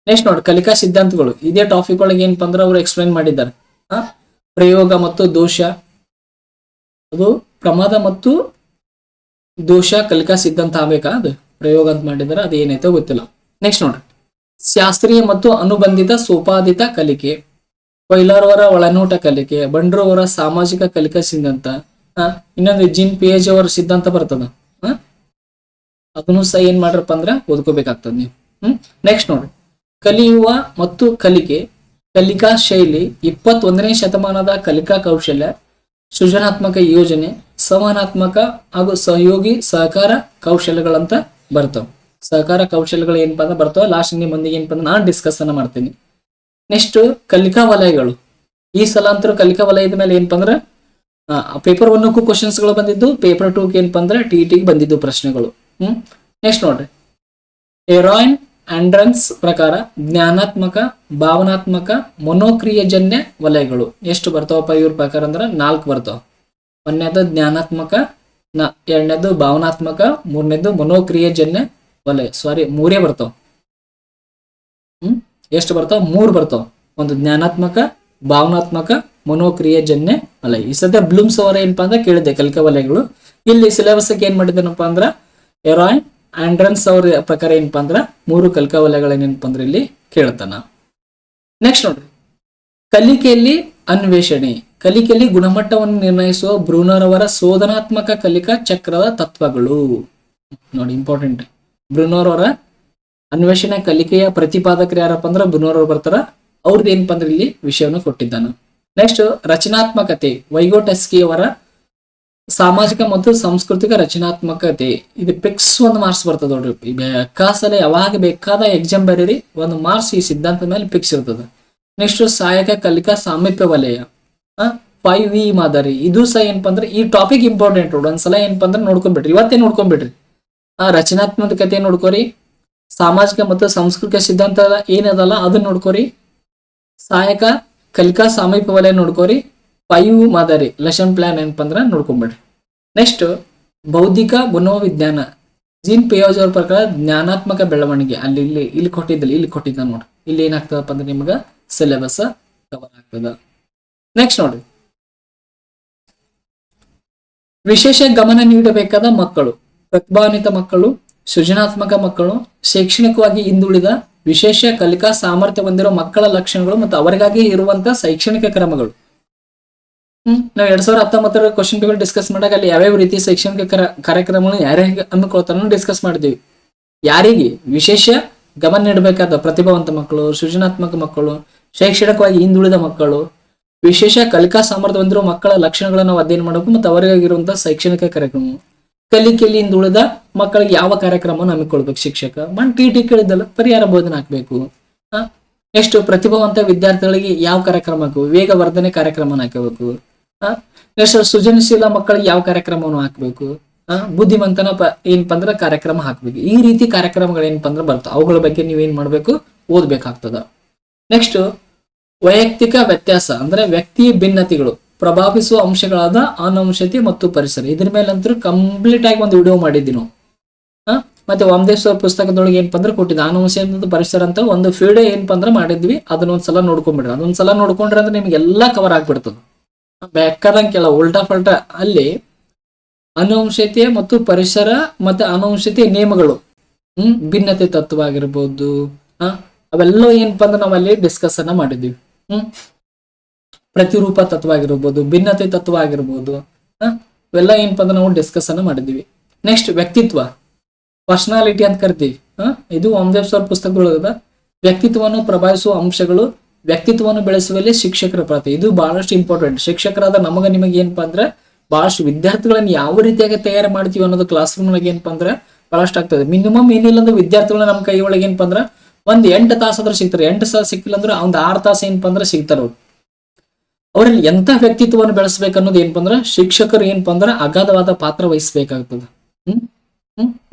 ನೆಕ್ಸ್ಟ್ ನೋಡಿ, ಕಲಿಕಾ ಸಿದ್ಧಾಂತಗಳು. ಇದೇ ಟಾಪಿಕ್ ಒಳಗೆ ಏನಪ್ಪ ಅಂದ್ರೆ ಅವರು ಎಕ್ಸ್ಪ್ಲೈನ್ ಮಾಡಿದ್ದಾರೆ. ಪ್ರಯೋಗ ಮತ್ತು ದೋಷ, ಅದು ಪ್ರಮಾದ ಮತ್ತು ದೋಷ ಕಲಿಕಾ ಸಿದ್ಧಾಂತ ಆಗ್ಬೇಕಾ, ಅದು ಪ್ರಯೋಗ ಅಂತ ಮಾಡಿದಾರೆ, ಅದು ಏನೈತೋ ಗೊತ್ತಿಲ್ಲ. ನೆಕ್ಸ್ಟ್ ನೋಡ್ರಿ, ಶಾಸ್ತ್ರೀಯ ಮತ್ತು ಅನುಬಂಧಿತ ಸೋಪಾದಿತ ಕಲಿಕೆ, ಕೊಯ್ಲಾರವರ ಒಳನೋಟ ಕಲಿಕೆ, ಬಂಡ್ರವರ ಸಾಮಾಜಿಕ ಕಲಿಕಾ ಸಿದ್ಧಾಂತ, ಇನ್ನೊಂದು ಜಿನ್ ಪೇಜ್ ಅವರ ಸಿದ್ಧಾಂತ ಬರ್ತದ. ಅದನ್ನು ಸಹ ಏನ್ ಮಾಡ್ರಪ್ಪ ಅಂದ್ರೆ ಓದ್ಕೋಬೇಕಾಗ್ತದ ನೀವು. ನೆಕ್ಸ್ಟ್ ನೋಡ್ರಿ, ಕಲಿಯುವ ಮತ್ತು ಕಲಿಕೆ, ಕಲಿಕಾ ಶೈಲಿ, 21ನೇ ಶತಮಾನದ ಕಲಿಕಾ ಕೌಶಲ್ಯ, ಸೃಜನಾತ್ಮಕ ಯೋಜನೆ, ಸಂವಹನಾತ್ಮಕ ಹಾಗೂ ಸಹಯೋಗಿ ಸಹಕಾರ ಕೌಶಲ್ಯಗಳಂತ ಬರ್ತಾವ. ಸಹಕಾರ ಕೌಶಲ್ಯಗಳು ಏನಪ್ಪಾ ಅಂದ್ರೆ ಬರ್ತಾವ. ಲಾಸ್ಟ್ ನಿಮ್ಮ ಮಂದಿಗೆ ಏನಪ್ಪಾ ಅಂದ್ರೆ ನಾನು ಡಿಸ್ಕಷನ್ ಮಾಡ್ತೀನಿ. ನೆಕ್ಸ್ಟ್ ಕಲಿಕಾ ವಲಯಗಳು. ಈ ಸಲ ಅಂತೂ ಕಲಿಕಾ ವಲಯದ ಮೇಲೆ ಏನಪ್ಪಾ ಅಂದ್ರೆ ಪೇಪರ್ 1ಕ್ಕೂ ಕ್ವಶನ್ಸ್ ಗಳು ಬಂದಿದ್ದು, ಪೇಪರ್ 2ಗೆ ಏನಪ್ಪಾ ಅಂದ್ರೆ TETಗೆ ಬಂದಿದ್ದು ಪ್ರಶ್ನೆಗಳು. ನೆಕ್ಸ್ಟ್ ನೋಡ್ರಿ, ಎರಾಯ್ನ್ ಆಂಡ್ರನ್ಸ್ ಪ್ರಕಾರ ಜ್ಞಾನಾತ್ಮಕ, ಭಾವನಾತ್ಮಕ, ಮನೋಕ್ರಿಯಜನ್ಯ ವಲಯಗಳು ಎಷ್ಟು ಬರ್ತಾವಪ್ಪ ಇವ್ರ ಪ್ರಕಾರ ಅಂದ್ರೆ 4 ಬರ್ತಾವ. ಒಂದನೇದು ಜ್ಞಾನಾತ್ಮಕ, ಎರಡನೇದು ಭಾವನಾತ್ಮಕ, ಮೂರನೇದು ಮನೋಕ್ರಿಯಜನ್ಯ ವಲಯ. ಸಾರಿ, 3 ಬರ್ತಾವ. ಎಷ್ಟು ಬರ್ತಾವ? 3 ಬರ್ತಾವ. ಒಂದು ಜ್ಞಾನಾತ್ಮಕ, ಭಾವನಾತ್ಮಕ, ಮನೋಕ್ರಿಯಜನ್ಯ ವಲಯ. ಈ ಸದ್ಯ ಬ್ಲೂಮ್ಸ್ ಅವರ ಏನಪ್ಪಾ ಅಂದ್ರೆ ಕೇಳಿದೆ ಕಲಿಕಾ ವಲಯಗಳು. ಇಲ್ಲಿ ಸಿಲೆಬಸ್ಗೆ ಏನ್ ಮಾಡಿದ್ದೇನಪ್ಪ ಅಂದ್ರ ಎರಾಯ್ನ್ ಆಂಡ್ರನ್ಸ್ ಅವ್ರ ಪ್ರಕಾರ ಏನಪ್ಪಾ ಅಂದ್ರ 3 ಕಲಿಕಾ ವಲಯಗಳೇನಪ್ಪ ಅಂದ್ರೆ ಇಲ್ಲಿ ಕೇಳ್ತಾನ. ನೆಕ್ಸ್ಟ್ ನೋಡ್ರಿ, ಕಲಿಕೆಯಲ್ಲಿ ಅನ್ವೇಷಣೆ. ಕಲಿಕೆಯಲ್ಲಿ ಗುಣಮಟ್ಟವನ್ನು ನಿರ್ಣಯಿಸುವ ಬ್ರೂನರ್ ಅವರ ಶೋಧನಾತ್ಮಕ ಕಲಿಕಾ ಚಕ್ರದ ತತ್ವಗಳು. ನೋಡಿ ಇಂಪಾರ್ಟೆಂಟ್. ಬ್ರೂನರ್ ಅವರ ಅನ್ವೇಷಣೆ ಕಲಿಕೆಯ ಪ್ರತಿಪಾದಕರು ಯಾರಪ್ಪ ಅಂದ್ರೆ ಬ್ರೂನರ್ ಅವರು ಬರ್ತಾರ. ಅವ್ರದ್ದು ಏನಪ್ಪ ಅಂದ್ರೆ ಇಲ್ಲಿ ವಿಷಯವನ್ನು ಕೊಟ್ಟಿದ್ದಾನೆ. ನೆಕ್ಸ್ಟ್ ರಚನಾತ್ಮಕತೆ, ವೈಗೋಟಸ್ಕಿ ಅವರ ಸಾಮಾಜಿಕ ಮತ್ತು ಸಾಂಸ್ಕೃತಿಕ ರಚನಾತ್ಮಕತೆ. ಇದು ಫಿಕ್ಸ್ ಒಂದು ಮಾರ್ಕ್ಸ್ ಬರ್ತದೆ ನೋಡ್ರಿ. ಬೇಕಾಸಲ ಯಾವಾಗ ಬೇಕಾದ ಎಕ್ಸಾಮ್ ಬರೀರಿ, ಒಂದು ಮಾರ್ಕ್ಸ್ ಈ ಸಿದ್ಧಾಂತದ ಮೇಲೆ ಫಿಕ್ಸ್ ಇರ್ತದೆ. ನೆಕ್ಸ್ಟ್ ಸಹಾಯಕ ಕಲಿಕಾ ಸಾಮೀಪ್ಯ ವಲಯ, 5V ಮಾದರಿ. ಇದು ಸಹ ಏನಪ್ಪ ಅಂದ್ರೆ ಈ ಟಾಪಿಕ್ ಇಂಪಾರ್ಟೆಂಟ್. ಒಂದ್ಸಲ ಏನಪ್ಪ ಅಂದ್ರೆ ನೋಡ್ಕೊಂಡ್ಬಿಡ್ರಿ, ಇವತ್ತೇ ನೋಡ್ಕೊಂಡ್ಬಿಡ್ರಿ. ರಚನಾತ್ಮಕತೆ ನೋಡ್ಕೋರಿ, ಸಾಮಾಜಿಕ ಮತ್ತು ಸಾಂಸ್ಕೃತಿಕ ಸಿದ್ಧಾಂತ ಏನದಲ್ಲ ಅದನ್ನ ನೋಡ್ಕೋರಿ, ಸಹಾಯಕ ಕಲಿಕಾ ಸಾಮೀಪ್ಯ ವಲಯ ನೋಡ್ಕೋರಿ, 5 ಮಾದರಿ ಲೆಸನ್ ಪ್ಲಾನ್ ಏನಪ್ಪ ಅಂದ್ರೆ ನೋಡ್ಕೊಂಡ್ಬಿಡ್ರಿ. ನೆಕ್ಸ್ಟ್ ಬೌದ್ಧಿಕ ಮನೋವಿಜ್ಞಾನ, ಜೀನ್ ಪಿಯಾಜೆ ಅವ್ರ ಪ್ರಕಾರ ಜ್ಞಾನಾತ್ಮಕ ಬೆಳವಣಿಗೆ. ಇಲ್ಲಿ ಕೊಟ್ಟಿದ್ದ ನೋಡ್ರಿ. ಇಲ್ಲಿ ಏನಾಗ್ತದಪ್ಪ ಅಂದ್ರೆ ನಿಮ್ಗೆ ಸಿಲೆಬಸ್ ಕವರ್ ಆಗ್ತದ. ನೆಕ್ಸ್ಟ್ ನೋಡಿ, ವಿಶೇಷ ಗಮನ ನೀಡಬೇಕಾದ ಮಕ್ಕಳು, ಪ್ರತಿಭಾನ್ವಿತ ಮಕ್ಕಳು, ಸೃಜನಾತ್ಮಕ ಮಕ್ಕಳು, ಶೈಕ್ಷಣಿಕವಾಗಿ ಹಿಂದುಳಿದ, ವಿಶೇಷ ಕಲಿಕಾ ಸಾಮರ್ಥ್ಯ ಹೊಂದಿರುವ ಮಕ್ಕಳ ಲಕ್ಷಣಗಳು ಮತ್ತು ಅವರಿಗಾಗಿ ಇರುವಂತಹ ಶೈಕ್ಷಣಿಕ ಕ್ರಮಗಳು. ನಾವು 2019 ಕ್ವಶನ್ ಪೇಪರ್ ಡಿಸ್ಕಸ್ ಮಾಡಾಗ ಅಲ್ಲಿ ಯಾವ್ಯಾವ ರೀತಿ ಶೈಕ್ಷಣಿಕ ಕಾರ್ಯಕ್ರಮಗಳು ಯಾರ್ಯಾರಿಗೆ ಹಮ್ಮಿಕೊಳ್ತಾರ ಡಿಸ್ಕಸ್ ಮಾಡಿದ್ವಿ. ಯಾರಿಗೆ ವಿಶೇಷ ಗಮನ ನೀಡಬೇಕಾದ ಪ್ರತಿಭಾವಂತ ಮಕ್ಕಳು, ಸೃಜನಾತ್ಮಕ ಮಕ್ಕಳು, ಶೈಕ್ಷಣಿಕವಾಗಿ ಹಿಂದುಳಿದ ಮಕ್ಕಳು, ವಿಶೇಷ ಕಲಿಕಾ ಸಾಮರ್ಥ್ಯ ಹೊಂದಿರುವ ಮಕ್ಕಳ ಲಕ್ಷಣಗಳನ್ನು ನಾವು ಅಧ್ಯಯನ ಮಾಡಬೇಕು ಮತ್ತು ಅವರಿಗಾಗಿರುವಂತಹ ಶೈಕ್ಷಣಿಕ ಕಾರ್ಯಕ್ರಮ. ಕಲಿಕೆಯಲ್ಲಿ ಹಿಂದುಳಿದ ಮಕ್ಕಳಿಗೆ ಯಾವ ಕಾರ್ಯಕ್ರಮವನ್ನು ಹಮ್ಮಿಕೊಳ್ಬೇಕು ಶಿಕ್ಷಕ. ಟಿ ಕೇಳಿದ್ದಲ್ಲ, ಪರಿಹಾರ ಬೋಧನೆ ಹಾಕ್ಬೇಕು. ನೆಕ್ಸ್ಟ್ ಪ್ರತಿಭಾವಂತ ವಿದ್ಯಾರ್ಥಿಗಳಿಗೆ ಯಾವ ಕಾರ್ಯಕ್ರಮ ಹಾಕಬೇಕು, ವೇಗವರ್ಧನೆ ಕಾರ್ಯಕ್ರಮನ ಹಾಕಬೇಕು. ನೆಕ್ಸ್ಟ್ ಸೃಜನಶೀಲ ಮಕ್ಕಳಿಗೆ ಯಾವ ಕಾರ್ಯಕ್ರಮವನ್ನು ಹಾಕ್ಬೇಕು, ಬುದ್ಧಿವಂತನ ಏನಪ್ಪ ಅಂದ್ರೆ ಕಾರ್ಯಕ್ರಮ ಹಾಕ್ಬೇಕು. ಈ ರೀತಿ ಕಾರ್ಯಕ್ರಮಗಳು ಏನಪ್ಪ ಅಂದ್ರೆ ಬರ್ತಾವ, ಅವುಗಳ ಬಗ್ಗೆ ನೀವೇನ್ ಮಾಡ್ಬೇಕು, ಓದ್ಬೇಕಾಗ್ತದ. ನೆಕ್ಸ್ಟ್ ವೈಯಕ್ತಿಕ ವ್ಯತ್ಯಾಸ ಅಂದ್ರೆ ವ್ಯಕ್ತಿಯ ಭಿನ್ನತೆಗಳು ಪ್ರಭಾವಿಸುವ ಅಂಶಗಳಾದ ಅನುವಂಶತೆ ಮತ್ತು ಪರಿಸರ. ಇದ್ರ ಮೇಲಂತೂ ಕಂಪ್ಲೀಟ್ ಆಗಿ ಒಂದು ವಿಡಿಯೋ ಮಾಡಿದ್ವಿ ನಾವು. ಮತ್ತೆ ವಾಮದೇಶ್ವರ ಪುಸ್ತಕದೊಳಗೆ ಏನಪ್ಪ ಅಂದ್ರೆ ಕೊಟ್ಟಿದ್ದ ಅನುವಂಶ ಮತ್ತು ಪರಿಸರ ಅಂತ ಒಂದು ಫೀಡೆ ಏನಪ್ಪ ಅಂದ್ರೆ ಮಾಡಿದ್ವಿ. ಅದನ್ನೊಂದ್ಸಲ ನೋಡ್ಕೊಂಡ್ಬಿಡ್ರಿ. ಅದೊಂದ್ಸಲ ನೋಡ್ಕೊಂಡ್ರೆ ಅಂದ್ರೆ ನಿಮ್ಗೆ ಎಲ್ಲಾ ಕವರ್ ಆಗ್ಬಿಡ್ತದ. ಬೇಕಾದಂಗೆ ಕೆಲ ಉಲ್ಟಾ ಫಲ್ಟಾ ಅಲ್ಲಿ ಅನುವಂಶತೆ ಮತ್ತು ಪರಿಸರ ಮತ್ತೆ ಅನುವಂಶತೆ ನಿಯಮಗಳು, ಭಿನ್ನತೆ ತತ್ವ ಆಗಿರ್ಬೋದು, ಅವೆಲ್ಲ ಏನಪ್ಪ ಅಂದ್ರೆ ನಾವಲ್ಲಿ ಡಿಸ್ಕಸ್ ಅನ್ನ ಮಾಡಿದ್ವಿ. ಪ್ರತಿರೂಪ ತತ್ವ ಆಗಿರ್ಬೋದು, ಭಿನ್ನತೆ ತತ್ವ ಆಗಿರ್ಬೋದು, ಇವೆಲ್ಲ ಏನಪ್ಪ ಅಂದ್ರೆ ನಾವು ಡಿಸ್ಕಸ್ ಅನ್ನ ಮಾಡಿದ್ವಿ. ನೆಕ್ಸ್ಟ್ ವ್ಯಕ್ತಿತ್ವ, ಪರ್ಸನಾಲಿಟಿ ಅಂತ ಕರಿತೀವಿ. ಇದು ವಾಮದೇಶ್ವರ ಪುಸ್ತಕದೊಳಗದ ವ್ಯಕ್ತಿತ್ವವನ್ನು ಪ್ರಭಾವಿಸುವ ಅಂಶಗಳು, ವ್ಯಕ್ತಿತ್ವವನ್ನು ಬೆಳೆಸುವಲ್ಲಿ ಶಿಕ್ಷಕರ ಪಾತ್ರ. ಇದು ಬಹಳಷ್ಟು ಇಂಪಾರ್ಟೆಂಟ್. ಶಿಕ್ಷಕರಾದ ನಿಮಗೆ ಏನಪ್ಪಾ ಅಂದ್ರೆ ಬಹಳಷ್ಟು ವಿದ್ಯಾರ್ಥಿಗಳನ್ನ ಯಾವ ರೀತಿಯಾಗಿ ತಯಾರು ಮಾಡ್ತೀವಿ ಅನ್ನೋದು ಕ್ಲಾಸ್ ರೂಮ್ ಒಳಗೆ ಏನಪ್ಪಾ ಅಂದ್ರೆ ಬಹಳಷ್ಟು ಆಗ್ತದೆ. ಮಿನಿಮಮ್ ಏನಿಲ್ಲ ಅಂದ್ರೆ ವಿದ್ಯಾರ್ಥಿಗಳು ನಮ್ಮ ಕೈ ಒಳಗೆ ಏನಪ್ಪಾ ಅಂದ್ರೆ ಒಂದ್ 8 ತಾಸಾದ್ರೂ ಸಿಗ್ತಾರೆ. 8 ತಾಸು ಸಿಕ್ಕಿಲ್ಲ ಅಂದ್ರೆ ಒಂದ್ 6 ತಾಸು ಏನಪ್ಪಾ ಅಂದ್ರೆ ಸಿಗ್ತಾರ. ಅವ್ರಲ್ಲಿ ಎಂತ ವ್ಯಕ್ತಿತ್ವವನ್ನು ಬೆಳೆಸ್ಬೇಕು ಅನ್ನೋದು ಏನಪ್ಪಾ ಅಂದ್ರೆ ಶಿಕ್ಷಕರು ಏನಪ್ಪಾ ಅಂದ್ರೆ ಅಗಾಧವಾದ ಪಾತ್ರ ವಹಿಸ್ಬೇಕಾಗ್ತದೆ.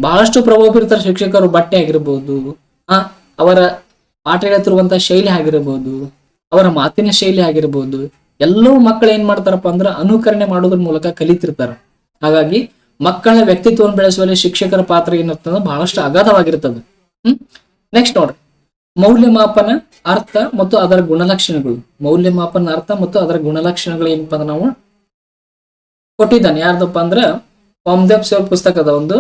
ಬಹಳಷ್ಟು ಪ್ರಭಾವ ಬೀರ್ತಾರೆ ಶಿಕ್ಷಕರು. ಬಟ್ಟೆ ಆಗಿರ್ಬೋದು, ಅವರ ಪಾಠ ಹೇಳ್ತಿರುವಂತಹ ಶೈಲಿ ಆಗಿರ್ಬೋದು, ಅವರ ಮಾತಿನ ಶೈಲಿ ಆಗಿರ್ಬೋದು, ಎಲ್ಲವೂ ಮಕ್ಕಳು ಏನ್ ಮಾಡ್ತಾರಪ್ಪ ಅಂದ್ರೆ ಅನುಕರಣೆ ಮಾಡೋದ್ರ ಮೂಲಕ ಕಲಿತಿರ್ತಾರೆ. ಹಾಗಾಗಿ ಮಕ್ಕಳ ವ್ಯಕ್ತಿತ್ವವನ್ನು ಬೆಳೆಸುವಲ್ಲಿ ಶಿಕ್ಷಕರ ಪಾತ್ರ ಏನಿರ್ತದೆ ಬಹಳಷ್ಟು ಅಗಾಧವಾಗಿರ್ತದೆ. ನೆಕ್ಸ್ಟ್ ನೋಡ್ರಿ, ಮೌಲ್ಯಮಾಪನ ಅರ್ಥ ಮತ್ತು ಅದರ ಗುಣಲಕ್ಷಣಗಳು. ಮೌಲ್ಯಮಾಪನ ಅರ್ಥ ಮತ್ತು ಅದರ ಗುಣಲಕ್ಷಣಗಳು ಏನಪ್ಪಾ ಅಂದ್ರೆ ನಾವು ಕೊಟ್ಟಿದ್ದಾನೆ. ಯಾರ್ದಪ್ಪ ಅಂದ್ರೆ ವಾಮದೇಶ್ವರ ಪುಸ್ತಕದ ಒಂದು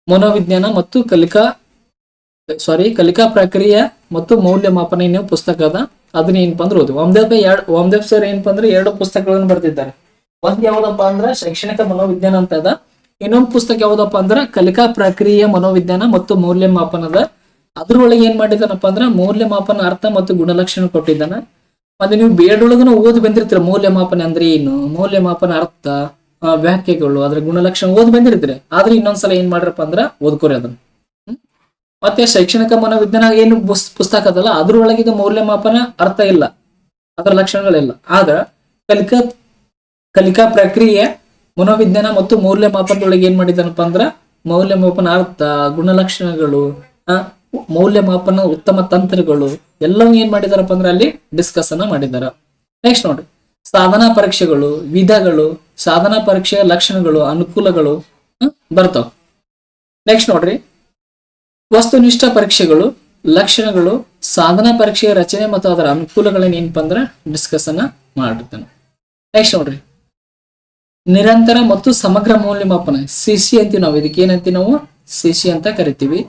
ಮನೋವಿಜ್ಞಾನ ಮತ್ತು ಕಲಿಕಾ ಪ್ರಕ್ರಿಯೆ ಮತ್ತು ಮೌಲ್ಯಮಾಪನ ಏನೋ ಪುಸ್ತಕ ಅದ. ಅದನ್ನ ಏನಪ್ಪಾ ಅಂದ್ರೆ ಓದಿ. ವಾಮದೇವ್ ಸರ್ ಏನಪ್ಪಾ ಅಂದ್ರೆ 2 ಪುಸ್ತಕಗಳನ್ನು ಬರ್ತಿದ್ದಾರೆ. ಒಂದ್ ಯಾವ್ದಪ್ಪ ಅಂದ್ರೆ ಶೈಕ್ಷಣಿಕ ಮನೋವಿಜ್ಞಾನ ಅಂತ ಅದ. ಇನ್ನೊಂದು ಪುಸ್ತಕ ಯಾವ್ದಪ್ಪ ಅಂದ್ರೆ ಕಲಿಕಾ ಪ್ರಕ್ರಿಯೆ ಮನೋವಿಜ್ಞಾನ ಮತ್ತು ಮೌಲ್ಯಮಾಪನದ. ಅದ್ರೊಳಗೆ ಏನ್ ಮಾಡಿದಾನಪ್ಪ ಅಂದ್ರೆ ಮೌಲ್ಯಮಾಪನ ಅರ್ಥ ಮತ್ತು ಗುಣಲಕ್ಷಣ ಕೊಟ್ಟಿದ್ದಾನ. ಮತ್ತೆ ನೀವು ಬೇಡೊಳಗನ ಓದಿ ಬಂದಿರ್ತೀರ ಮೌಲ್ಯಮಾಪನ ಅಂದ್ರೆ ಏನು, ಮೌಲ್ಯಮಾಪನ ಅರ್ಥ, ವ್ಯಾಖ್ಯೆಗಳು, ಅದ್ರ ಗುಣಲಕ್ಷಣ ಓದಿ ಬಂದಿರ್ತೀರಿ. ಆದ್ರೆ ಇನ್ನೊಂದ್ಸಲ ಏನ್ ಮಾಡ್ರಪ್ಪ ಅಂದ್ರ ಓದ್ಕೋರಿ ಅದನ್ನ. ಮತ್ತೆ ಶೈಕ್ಷಣಿಕ ಮನೋವಿಜ್ಞಾನ ಏನು ಪುಸ್ತಕ ಅದಲ್ಲ ಅದ್ರೊಳಗಿದ ಮೌಲ್ಯಮಾಪನ ಅರ್ಥ ಇಲ್ಲ, ಅದರ ಲಕ್ಷಣಗಳಿಲ್ಲ. ಆದ್ರ ಕಲಿಕಾ ಪ್ರಕ್ರಿಯೆ ಮನೋವಿಜ್ಞಾನ ಮತ್ತು ಮೌಲ್ಯಮಾಪನದೊಳಗೆ ಏನ್ ಮಾಡಿದಾನಪ್ಪ ಅಂದ್ರ ಮೌಲ್ಯಮಾಪನ ಅರ್ಥ, ಗುಣಲಕ್ಷಣಗಳು, ಮೌಲ್ಯಮಾಪನ ಉತ್ತಮ ತಂತ್ರಗಳು ಎಲ್ಲವೂ ಏನ್ ಮಾಡಿದಾರಪ್ಪ ಅಂದ್ರೆ ಅಲ್ಲಿ ಡಿಸ್ಕಸ್ ಅನ್ನ ಮಾಡಿದಾರ. ನೆಕ್ಸ್ಟ್ ನೋಡ್ರಿ, ಸಾಧನಾ ಪರೀಕ್ಷೆಗಳು, ವಿಧಗಳು, ಸಾಧನಾ ಪರೀಕ್ಷೆಯ ಲಕ್ಷಣಗಳು, ಅನುಕೂಲಗಳು ಬರ್ತಾವ. ನೆಕ್ಸ್ಟ್ ನೋಡ್ರಿ, ವಸ್ತುನಿಷ್ಠ ಪರೀಕ್ಷೆಗಳು, ಲಕ್ಷಣಗಳು, ಸಾಧನಾ ಪರೀಕ್ಷೆಯ ರಚನೆ ಮತ್ತು ಅದರ ಅನುಕೂಲಗಳನ್ನ ಏನಪ್ಪಾ ಅಂದ್ರೆ ಡಿಸ್ಕಸ್ ಅನ್ನ ಮಾಡಿರ್ತಾನೆ. ನೆಕ್ಸ್ಟ್ ನೋಡ್ರಿ, ನಿರಂತರ ಮತ್ತು ಸಮಗ್ರ ಮೌಲ್ಯಮಾಪನ, ಸಿಸಿ ಅಂತೀವಿ ನಾವು. ಇದಕ್ಕೆ ಏನಂತೀವಿ ನಾವು, ಸಿಸಿ ಅಂತ ಕರಿತೀವಿ.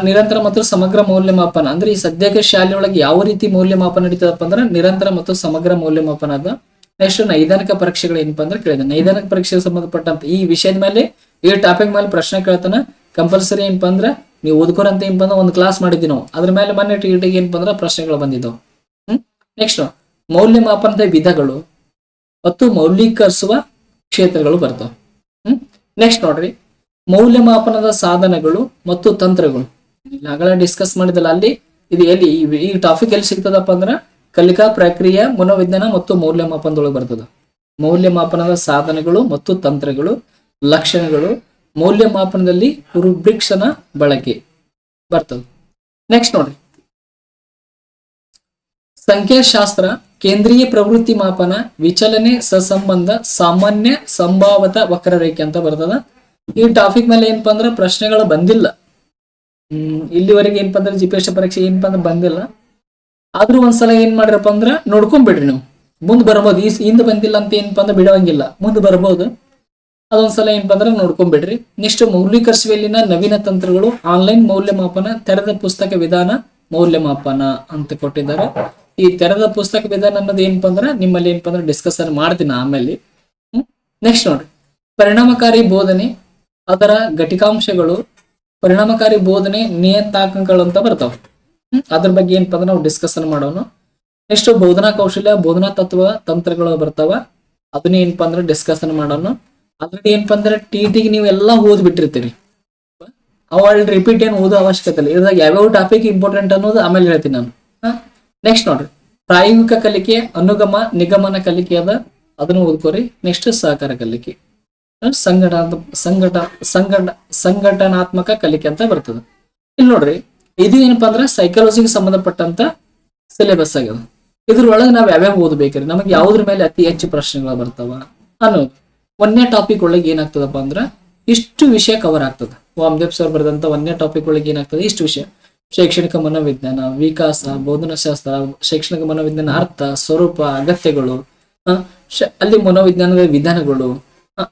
ನಿರಂತರ ಮತ್ತು ಸಮಗ್ರ ಮೌಲ್ಯಮಾಪನ ಅಂದ್ರೆ ಈ ಸದ್ಯಕ್ಕೆ ಶಾಲೆ ಒಳಗೆ ಯಾವ ರೀತಿ ಮೌಲ್ಯಮಾಪನ ನಡೀತದಪ್ಪ ಅಂದ್ರೆ ನಿರಂತರ ಮತ್ತು ಸಮಗ್ರ ಮೌಲ್ಯಮಾಪನ ಅದ. ನೆಕ್ಸ್ಟ್ ನೈದಾನಿಕ ಪರೀಕ್ಷೆಗಳು ಏನಪ್ಪಾ ಅಂದ್ರೆ ಕೇಳಿದೆ. ನೈದಾನಿಕ ಪರೀಕ್ಷೆಗೆ ಸಂಬಂಧಪಟ್ಟಂತ ಈ ವಿಷಯದ ಮೇಲೆ ಈ ಟಾಪಿಕ್ ಮೇಲೆ ಪ್ರಶ್ನೆ ಕೇಳ್ತಾನ. ಕಂಪಲ್ಸರಿ ಏನಪ್ಪಾ ಅಂದ್ರೆ ನೀವು ಓದ್ಕೋರಂತ ಏನಪ್ಪಾ ಅಂದ್ರೆ ಒಂದು ಕ್ಲಾಸ್ ಮಾಡಿದ್ವಿ ನಾವು, ಅದ್ರ ಮೇಲೆ ಮೊನ್ನೆ ಟಿಟಿಗೆ ಏನಪ್ಪಾ ಅಂದ್ರೆ ಪ್ರಶ್ನೆಗಳು ಬಂದಿದ್ದವು. ನೆಕ್ಸ್ಟ್ ಮೌಲ್ಯಮಾಪನದ ವಿಧಗಳು ಮತ್ತು ಮೌಲ್ಯೀಕರಿಸುವ ಕ್ಷೇತ್ರಗಳು ಬರ್ತಾವ. ನೆಕ್ಸ್ಟ್ ನೋಡ್ರಿ, ಮೌಲ್ಯಮಾಪನದ ಸಾಧನಗಳು ಮತ್ತು ತಂತ್ರಗಳು ಆಗಲೇ ಡಿಸ್ಕಸ್ ಮಾಡಿದಲ್ಲ, ಅಲ್ಲಿ ಇದು ಎಲ್ಲಿ ಈ ಟಾಪಿಕ್ ಎಲ್ಲಿ ಸಿಗ್ತದಪ್ಪ ಅಂದ್ರೆ ಕಲಿಕಾ ಪ್ರಕ್ರಿಯೆ ಮನೋವಿಜ್ಞಾನ ಮತ್ತು ಮೌಲ್ಯಮಾಪನದೊಳಗೆ ಬರ್ತದ. ಮೌಲ್ಯಮಾಪನದ ಸಾಧನಗಳು ಮತ್ತು ತಂತ್ರಗಳು, ಲಕ್ಷಣಗಳು, ಮೌಲ್ಯಮಾಪನದಲ್ಲಿ ರುಬ್ರಿಕ್ಸ್ನ ಬಳಕೆ ಬರ್ತದೆ. ನೆಕ್ಸ್ಟ್ ನೋಡ್ರಿ, ಸಂಖ್ಯಾಶಾಸ್ತ್ರ, ಕೇಂದ್ರೀಯ ಪ್ರವೃತ್ತಿ ಮಾಪನ, ವಿಚಲನೆ ಸಸಂಬಂಧ, ಸಾಮಾನ್ಯ ಸಂಭಾವತ ವಕ್ರರೇಖೆ ಅಂತ ಬರ್ತದ. ಈ ಟಾಪಿಕ್ ಮೇಲೆ ಏನಪ್ಪಾ ಅಂದ್ರೆ ಪ್ರಶ್ನೆಗಳು ಬಂದಿಲ್ಲ. ಇಲ್ಲಿವರೆಗೆ ಏನಪ್ಪಾ ಅಂದ್ರೆ ಜಿಪಿಎಸ್ ಪರೀಕ್ಷೆ ಏನಪ್ಪಾ ಅಂದ್ರೆ ಬಂದಿಲ್ಲ. ಆದ್ರೂ ಒಂದ್ಸಲ ಏನ್ ಮಾಡಿರಪ್ಪ ಅಂದ್ರ ನೋಡ್ಕೊಂಡ್ಬಿಡ್ರಿ ನೀವು, ಮುಂದ್ ಬರ್ಬೋದು. ಹಿಂದ್ ಬಂದಿಲ್ಲ ಅಂತ ಏನಪ್ಪಾ ಅಂದ್ರೆ ಬಿಡವಂಗಿಲ್ಲ, ಮುಂದ್ ಬರ್ಬೋದು. ಅದೊಂದ್ಸಲ ಏನಪ್ಪಾ ಅಂದ್ರೆ ನೋಡ್ಕೊಂಡ್ಬಿಡ್ರಿ. ನೆಕ್ಸ್ಟ್ ಮೌಲ್ಯೀಕರಿಸುವಲ್ಲಿನ ನವೀನ ತಂತ್ರಗಳು, ಆನ್ಲೈನ್ ಮೌಲ್ಯಮಾಪನ, ತೆರೆದ ಪುಸ್ತಕ ವಿಧಾನ ಮೌಲ್ಯಮಾಪನ ಅಂತ ಕೊಟ್ಟಿದ್ದಾರೆ. ಈ ತೆರೆದ ಪುಸ್ತಕ ವಿಧಾನ ಅನ್ನೋದು ಏನಪ್ಪಾ ಅಂದ್ರೆ ನಿಮ್ಮಲ್ಲಿ ಏನಪ್ಪಾ ಅಂದ್ರೆ ಡಿಸ್ಕಷನ್ ಮಾಡ್ತೀನಿ ಆಮೇಲೆ. ನೆಕ್ಸ್ಟ್ ನೋಡ್ರಿ, ಪರಿಣಾಮಕಾರಿ ಬೋಧನೆ, ಅದರ ಘಟಿಕಾಂಶಗಳು, ಪರಿಣಾಮಕಾರಿ ಬೋಧನೆ ನಿಯತಾಂಕಗಳು ಅಂತ ಬರ್ತಾವ. ಅದ್ರ ಬಗ್ಗೆ ಏನಪ್ಪಾ ಅಂದ್ರೆ ನಾವು ಡಿಸ್ಕಷನ್ ಮಾಡೋಣ. ನೆಕ್ಸ್ಟ್ ಬೋಧನಾ ಕೌಶಲ್ಯ, ಬೋಧನಾ ತತ್ವ ತಂತ್ರಗಳು ಬರ್ತಾವ, ಅದನ್ನ ಏನಪ್ಪಾ ಅಂದ್ರೆ ಡಿಸ್ಕಷನ್ ಮಾಡೋಣ. ಆಲ್ರೆಡಿ ಏನಪ್ಪಾ ಅಂದ್ರೆ ಟಿಟಿಗೆ ನೀವು ಎಲ್ಲಾ ಓದ್ಬಿಟ್ಟಿರ್ತೀರಿ, ಅವ್ ರಿಪೀಟ್ ಏನು ಓದೋ ಅವಶ್ಯಕತೆ ಇಲ್ಲ. ಇದ್ರಾಗ ಯಾವ್ಯಾವ ಟಾಪಿಕ್ ಇಂಪಾರ್ಟೆಂಟ್ ಅನ್ನೋದು ಆಮೇಲೆ ಹೇಳ್ತೀನಿ ನಾನು. ನೆಕ್ಸ್ಟ್ ನೋಡ್ರಿ, ಪ್ರಾಯೋಗಿಕ ಕಲಿಕೆ, ಅನುಗಮ ನಿಗಮನ ಕಲಿಕೆ ಅದ, ಅದನ್ನು ಓದ್ಕೋರಿ. ನೆಕ್ಸ್ಟ್ ಸಹಕಾರ ಕಲಿಕೆ, ಸಂಘಟನಾತ್ಮಕ ಕಲಿಕೆ ಅಂತ ಬರ್ತದೆ. ಇಲ್ಲಿ ನೋಡ್ರಿ, ಇದು ಏನಪ್ಪಾ ಅಂದ್ರೆ ಸೈಕಾಲಜಿಗೆ ಸಂಬಂಧಪಟ್ಟಂತ ಸಿಲೆಬಸ್ ಆಗ್ಯದ. ಇದ್ರೊಳಗೆ ನಾವ್ ಯಾವ್ಯಾವ ಓದ್ಬೇಕ್ರಿ, ನಮಗೆ ಯಾವ್ದ್ರ ಮೇಲೆ ಅತಿ ಹೆಚ್ಚು ಪ್ರಶ್ನೆಗಳು ಬರ್ತಾವ ಅನ್ನೋದು. ಒಂದನೇ ಟಾಪಿಕ್ ಒಳಗೆ ಏನಾಗ್ತದಪ್ಪ ಅಂದ್ರ ಇಷ್ಟು ವಿಷಯ ಕವರ್ ಆಗ್ತದೆ. ವಾಮದೇವ್ ಸರ್ ಬರೆದಂತ ಒಂದನೇ ಟಾಪಿಕ್ ಒಳಗೆ ಏನಾಗ್ತದೆ, ಇಷ್ಟು ವಿಷಯ: ಶೈಕ್ಷಣಿಕ ಮನೋವಿಜ್ಞಾನ, ವಿಕಾಸ, ಬೋಧನಾಶಾಸ್ತ್ರ, ಶೈಕ್ಷಣಿಕ ಮನೋವಿಜ್ಞಾನ ಅರ್ಥ, ಸ್ವರೂಪ, ಅಗತ್ಯಗಳು, ಅಲ್ಲಿ ಮನೋವಿಜ್ಞಾನದ ವಿಧಾನಗಳು,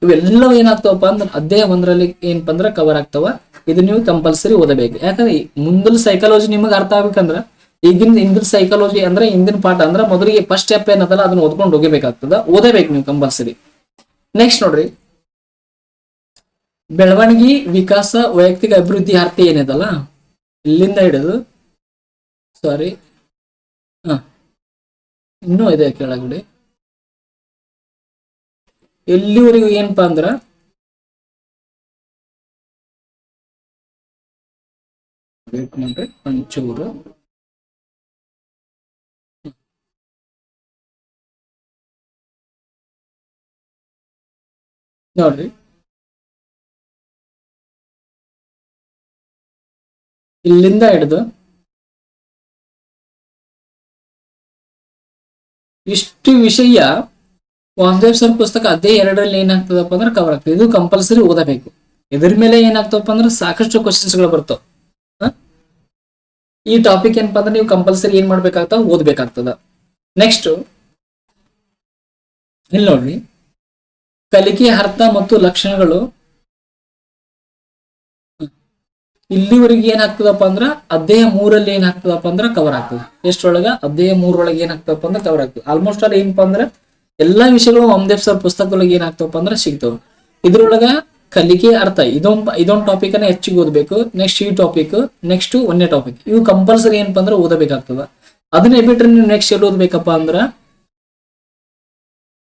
ಇವೆಲ್ಲವೂ ಏನಾಗ್ತಾವಪ್ಪ ಅಂದ್ರೆ ಅಧ್ಯಾಯ ಒಂದರಲ್ಲಿ ಏನಪ್ಪಾ ಅಂದ್ರೆ ಕವರ್ ಆಗ್ತಾವ. ಇದು ನೀವು ಕಂಪಲ್ಸರಿ ಓದಬೇಕು. ಯಾಕಂದ್ರೆ ಮುಂದಿನ ಸೈಕಾಲಜಿ ನಿಮಗೆ ಅರ್ಥ ಆಗ್ಬೇಕಂದ್ರ ಹಿಂದಿನ ಸೈಕಾಲಜಿ ಅಂದ್ರೆ ಹಿಂದಿನ ಪಾಠ ಅಂದ್ರೆ ಮೊದಲಿಗೆ ಫಸ್ಟ್ ಸ್ಟೆಪ್ ಏನದಲ್ಲ ಅದನ್ನ ಓದ್ಕೊಂಡು ಹೋಗಬೇಕಾಗ್ತದ, ಓದಬೇಕು ನೀವು ಕಂಪಲ್ಸರಿ. ನೆಕ್ಸ್ಟ್ ನೋಡ್ರಿ, ಬೆಳವಣಿಗೆ, ವಿಕಾಸ, ವೈಯಕ್ತಿಕ ಅಭಿವೃದ್ಧಿ ಅರ್ಥ ಏನಿದಲ್ಲ ಇಲ್ಲಿಂದ ಹಿಡಿದು ಸಾರಿ ಇನ್ನೂ ಇದೆ ಕೆಳಗಡೆ ಎಲ್ಲಿವರೆಗೂ ಏನಪ್ಪಾ ಅಂದ್ರ ಮಾಡ್ರಿ ಒಂಚೂರು ನೋಡ್ರಿ, ಇಲ್ಲಿಂದ ಹಿಡಿದು ಇಷ್ಟು ವಿಷಯ ವಾಮದೇವ್ ಸರ್ ಪುಸ್ತಕ ಅದೇ ಎರಡರಲ್ಲಿ ಏನಾಗ್ತದಪ್ಪ ಅಂದ್ರೆ ಕವರ್ ಆಗ್ತದೆ. ಇದು ಕಂಪಲ್ಸರಿ ಓದಬೇಕು. ಇದ್ರ ಮೇಲೆ ಏನಾಗ್ತವಪ್ಪ ಅಂದ್ರೆ ಸಾಕಷ್ಟು ಕ್ವಶನ್ಸ್ ಗಳು ಬರ್ತಾವ. ಈ ಟಾಪಿಕ್ ಏನಪ್ಪಾ ಅಂದ್ರೆ ನೀವು ಕಂಪಲ್ಸರಿ ಏನ್ ಮಾಡ್ಬೇಕಾಗ್ತದ, ಓದ್ಬೇಕಾಗ್ತದ. ನೆಕ್ಸ್ಟ್ ಇಲ್ಲಿ ನೋಡ್ರಿ, ಕಲಿಕೆಯ ಅರ್ಥ ಮತ್ತು ಲಕ್ಷಣಗಳು. ಇಲ್ಲಿವರೆಗೆ ಏನಾಗ್ತದಪ್ಪ ಅಂದ್ರ ಅಧ್ಯಾಯ 3ರಲ್ಲಿ ಏನಾಗ್ತದಪ್ಪ ಅಂದ್ರ ಕವರ್ ಆಗ್ತದೆ. ಎಷ್ಟೊಳಗ ಅಧ್ಯಾಯ 3 ಏನಾಗ್ತದಪ್ಪ ಅಂದ್ರೆ ಕವರ್ ಆಗ್ತದೆ. ಆಲ್ಮೋಸ್ಟ್ ಅಲ್ಲಿ ಏನಪ್ಪಾ ಅಂದ್ರೆ ಎಲ್ಲಾ ವಿಷಯಗಳು ವಾಮದೇವ್ ಸರ್ ಪುಸ್ತಕದೊಳಗೆ ಏನಾಗ್ತವಪ್ಪ ಅಂದ್ರೆ ಸಿಗ್ತವೆ. ಇದ್ರೊಳಗ ಕಲಿಕೆ ಅರ್ಥ ಇದೊಂದು ಟಾಪಿಕ್ ಅನ್ನ ಹೆಚ್ಚಿಗೆ ಓದಬೇಕು. ನೆಕ್ಸ್ಟ್ ಈ ಟಾಪಿಕ್, ನೆಕ್ಸ್ಟ್ ಒಂದೇ ಟಾಪಿಕ್, ಇವು ಕಂಪಲ್ಸರಿ ಏನಪ್ಪಾ ಅಂದ್ರೆ ಓದಬೇಕಾಗ್ತದ. ಅದನ್ನೇ ಬಿಟ್ರೆ ನೀವು ನೆಕ್ಸ್ಟ್ ಎಲ್ಲಿ ಓದ್ಬೇಕಪ್ಪ ಅಂದ್ರ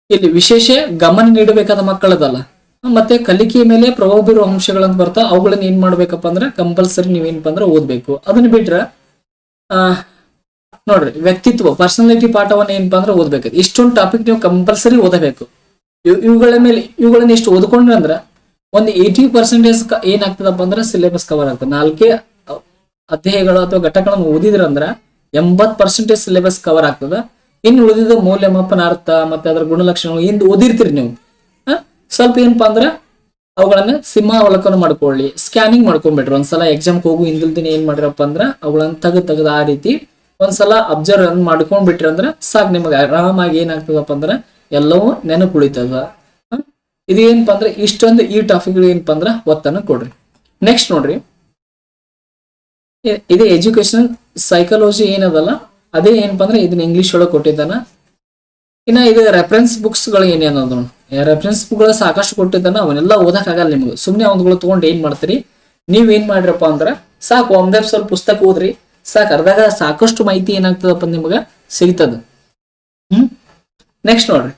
ಇಲ್ಲಿ ವಿಶೇಷ ಗಮನ ನೀಡಬೇಕಾದ ಮಕ್ಕಳದಲ್ಲ, ಮತ್ತೆ ಕಲಿಕೆಯ ಮೇಲೆ ಪ್ರಭಾವ ಬೀರುವ ಅಂಶಗಳಂತ ಬರ್ತಾವ. ಅವುಗಳನ್ನ ಏನ್ ಮಾಡ್ಬೇಕಪ್ಪ ಅಂದ್ರೆ ಕಂಪಲ್ಸರಿ ನೀವೇನಪ್ಪ ಅಂದ್ರೆ ಓದ್ಬೇಕು. ಅದನ್ನ ಬಿಟ್ರ ನೋಡ್ರಿ, ವ್ಯಕ್ತಿತ್ವ, ಪರ್ಸನಾಲಿಟಿ ಪಾಠವನ್ನ ಏನಪ್ಪಾ ಅಂದ್ರೆ ಓದ್ಬೇಕು. ಇಷ್ಟೊಂದು ಟಾಪಿಕ್ ನೀವು ಕಂಪಲ್ಸರಿ ಓದಬೇಕು. ಇವುಗಳನ್ನ ಇಷ್ಟು ಓದ್ಕೊಂಡ್ರೆ ಅಂದ್ರ ಒಂದು 80% ಏನಾಗ್ತದಪ್ಪ ಅಂದ್ರೆ ಸಿಲೆಬಸ್ ಕವರ್ ಆಗ್ತದೆ. 4 ಅಧ್ಯಾಯಗಳು ಅಥವಾ ಘಟಕಗಳನ್ನು ಓದಿದ್ರಂದ್ರ 80% ಸಿಲೆಬಸ್ ಕವರ್ ಆಗ್ತದ. ಇನ್ನು ಉಳಿದಿದ್ದ ಮೌಲ್ಯಮಾಪನ, ಅರ್ಥ ಮತ್ತೆ ಅದರ ಗುಣಲಕ್ಷಣಗಳು ಹಿಂದ್ ಓದಿರ್ತೀರಿ ನೀವು. ಸ್ವಲ್ಪ ಏನಪ್ಪಾ ಅಂದ್ರ ಅವುಗಳನ್ನ ಸಿಂಹಾವಲೋಕನ ಮಾಡ್ಕೊಳ್ಳಿ, ಸ್ಕ್ಯಾನಿಂಗ್ ಮಾಡ್ಕೊಂಡ್ಬಿಟ್ರಿ. ಒಂದ್ಸಲ ಎಕ್ಸಾಮ್ಗೆ ಹೋಗು ಹಿಂದಿನ ಏನ್ ಮಾಡಿರಪ್ಪ ಅಂದ್ರ ಅವುಗಳನ್ನ ತೆಗೆದು ಆ ರೀತಿ ಒಂದ್ಸಲ ಅಬ್ಸರ್ವ್ ಮಾಡ್ಕೊಂಡ್ಬಿಟ್ರಿ ಅಂದ್ರ ಸಾಕು, ನಿಮಗೆ ಆರಾಮಾಗಿ ಏನಾಗ್ತದಪ್ಪ ಅಂದ್ರ ಎಲ್ಲವೂ ನೆನಪು ಉಳಿತದ. ಇದು ಏನಪ್ಪಾ ಅಂದ್ರೆ ಇಷ್ಟೊಂದು ಈ ಟಾಪಿಕ್ ಏನಪ್ಪಾ ಅಂದ್ರ ಒತ್ತನ್ನು ಕೊಡ್ರಿ. ನೆಕ್ಸ್ಟ್ ನೋಡ್ರಿ, ಇದು ಎಜುಕೇಶನ್ ಸೈಕಾಲಜಿ ಏನದಲ್ಲ ಅದೇ ಏನಪ್ಪಾ ಅಂದ್ರೆ ಇದನ್ನ ಇಂಗ್ಲಿಷ್ ಒಳಗೆ ಕೊಟ್ಟಿದ್ದಾನ. ಇನ್ನ ಇದು ರೆಫರೆನ್ಸ್ ಬುಕ್ಸ್ ಗಳು ಏನೇನದು, ರೆಫರೆನ್ಸ್ ಬುಕ್ ಗಳು ಸಾಕಷ್ಟು ಕೊಟ್ಟಿದ್ದಾನ, ಅವನ್ನೆಲ್ಲ ಓದಕ್ ಆಗಲ್ಲ ನಿಮ್ಗೆ. ಸುಮ್ನೆ ಒಂದ್ಗಳು ತಗೊಂಡು ಏನ್ ಮಾಡ್ತೀರಿ, ನೀವ್ ಏನ್ ಮಾಡ್ರಪ್ಪ ಅಂದ್ರ ಸಾಕು ಒಂದೇ ಸ್ವಲ್ಪ ಪುಸ್ತಕ ಓದ್ರಿ ಸಾಕು, ಅರ್ಧಾಗ ಸಾಕಷ್ಟು ಮಾಹಿತಿ ಏನಾಗ್ತದಪ್ಪ ನಿಮ್ಗ ಸಿಗ್ತದ. ನೆಕ್ಸ್ಟ್ ನೋಡ್ರಿ,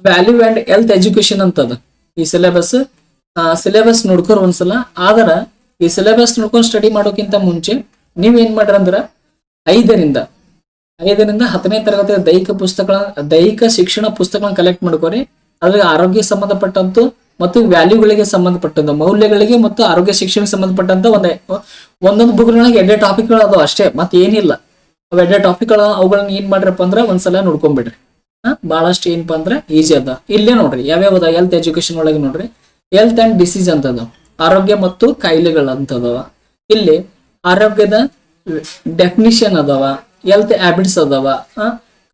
ವ್ಯಾಲ್ಯೂ ಅಂಡ್ ಹೆಲ್ತ್ ಎಜುಕೇಶನ್ ಅಂತದ ಈ ಸಿಲೆಬಸ್ ನೋಡ್ಕೋರ್ ಒಂದ್ಸಲ. ಆದ್ರ ಈ ಸಿಲೆಬಸ್ ನೋಡ್ಕೊಂಡು ಸ್ಟಡಿ ಮಾಡೋಕ್ಕಿಂತ ಮುಂಚೆ ನೀವ್ ಏನ್ ಮಾಡ್ರಿ ಅಂದ್ರ 5ರಿಂದ 10ನೇ ತರಗತಿಯ ದೈಹಿಕ ಶಿಕ್ಷಣ ಪುಸ್ತಕಗಳನ್ನ ಕಲೆಕ್ಟ್ ಮಾಡ್ಕೋರಿ. ಅದ್ರಲ್ಲಿ ಆರೋಗ್ಯ ಸಂಬಂಧಪಟ್ಟಂತು ಮತ್ತು ವ್ಯಾಲ್ಯೂಗಳಿಗೆ ಸಂಬಂಧಪಟ್ಟಂತ, ಮೌಲ್ಯಗಳಿಗೆ ಮತ್ತು ಆರೋಗ್ಯ ಶಿಕ್ಷಣಕ್ಕೆ ಸಂಬಂಧಪಟ್ಟಂತ ಒಂದೊಂದು ಬುಕ್ಗಳಿಗೆ 2 ಟಾಪಿಕ್ಗಳು ಅದಾವ ಅಷ್ಟೇ, ಮತ್ತೆ ಏನಿಲ್ಲ. ಅವ್ 2 ಟಾಪಿಕ್ಗಳು ಅವುಗಳನ್ನ ಏನ್ ಮಾಡ್ರಪ್ಪ ಅಂದ್ರ ಒಂದ್ಸಲ ನೋಡ್ಕೊಂಡ್ಬಿಡ್ರಿ. ಬಹಳಷ್ಟು ಏನಪ್ಪಾ ಅಂದ್ರ ಈಜಿ ಅದ. ಇಲ್ಲೇ ನೋಡ್ರಿ ಯಾವ್ಯಾವ ಹೆಲ್ತ್ ಎಜುಕೇಶನ್ ಒಳಗೆ ನೋಡ್ರಿ, ಹೆಲ್ತ್ ಅಂಡ್ ಡಿಸೀಸ್ ಅಂತದ, ಆರೋಗ್ಯ ಮತ್ತು ಕಾಯಿಲೆಗಳು ಅಂತದವ. ಇಲ್ಲಿ ಆರೋಗ್ಯದ ಡೆಫಿನಿಷನ್ ಅದಾವ, ಹೆಲ್ತ್ ಹ್ಯಾಬಿಟ್ಸ್ ಅದಾವ,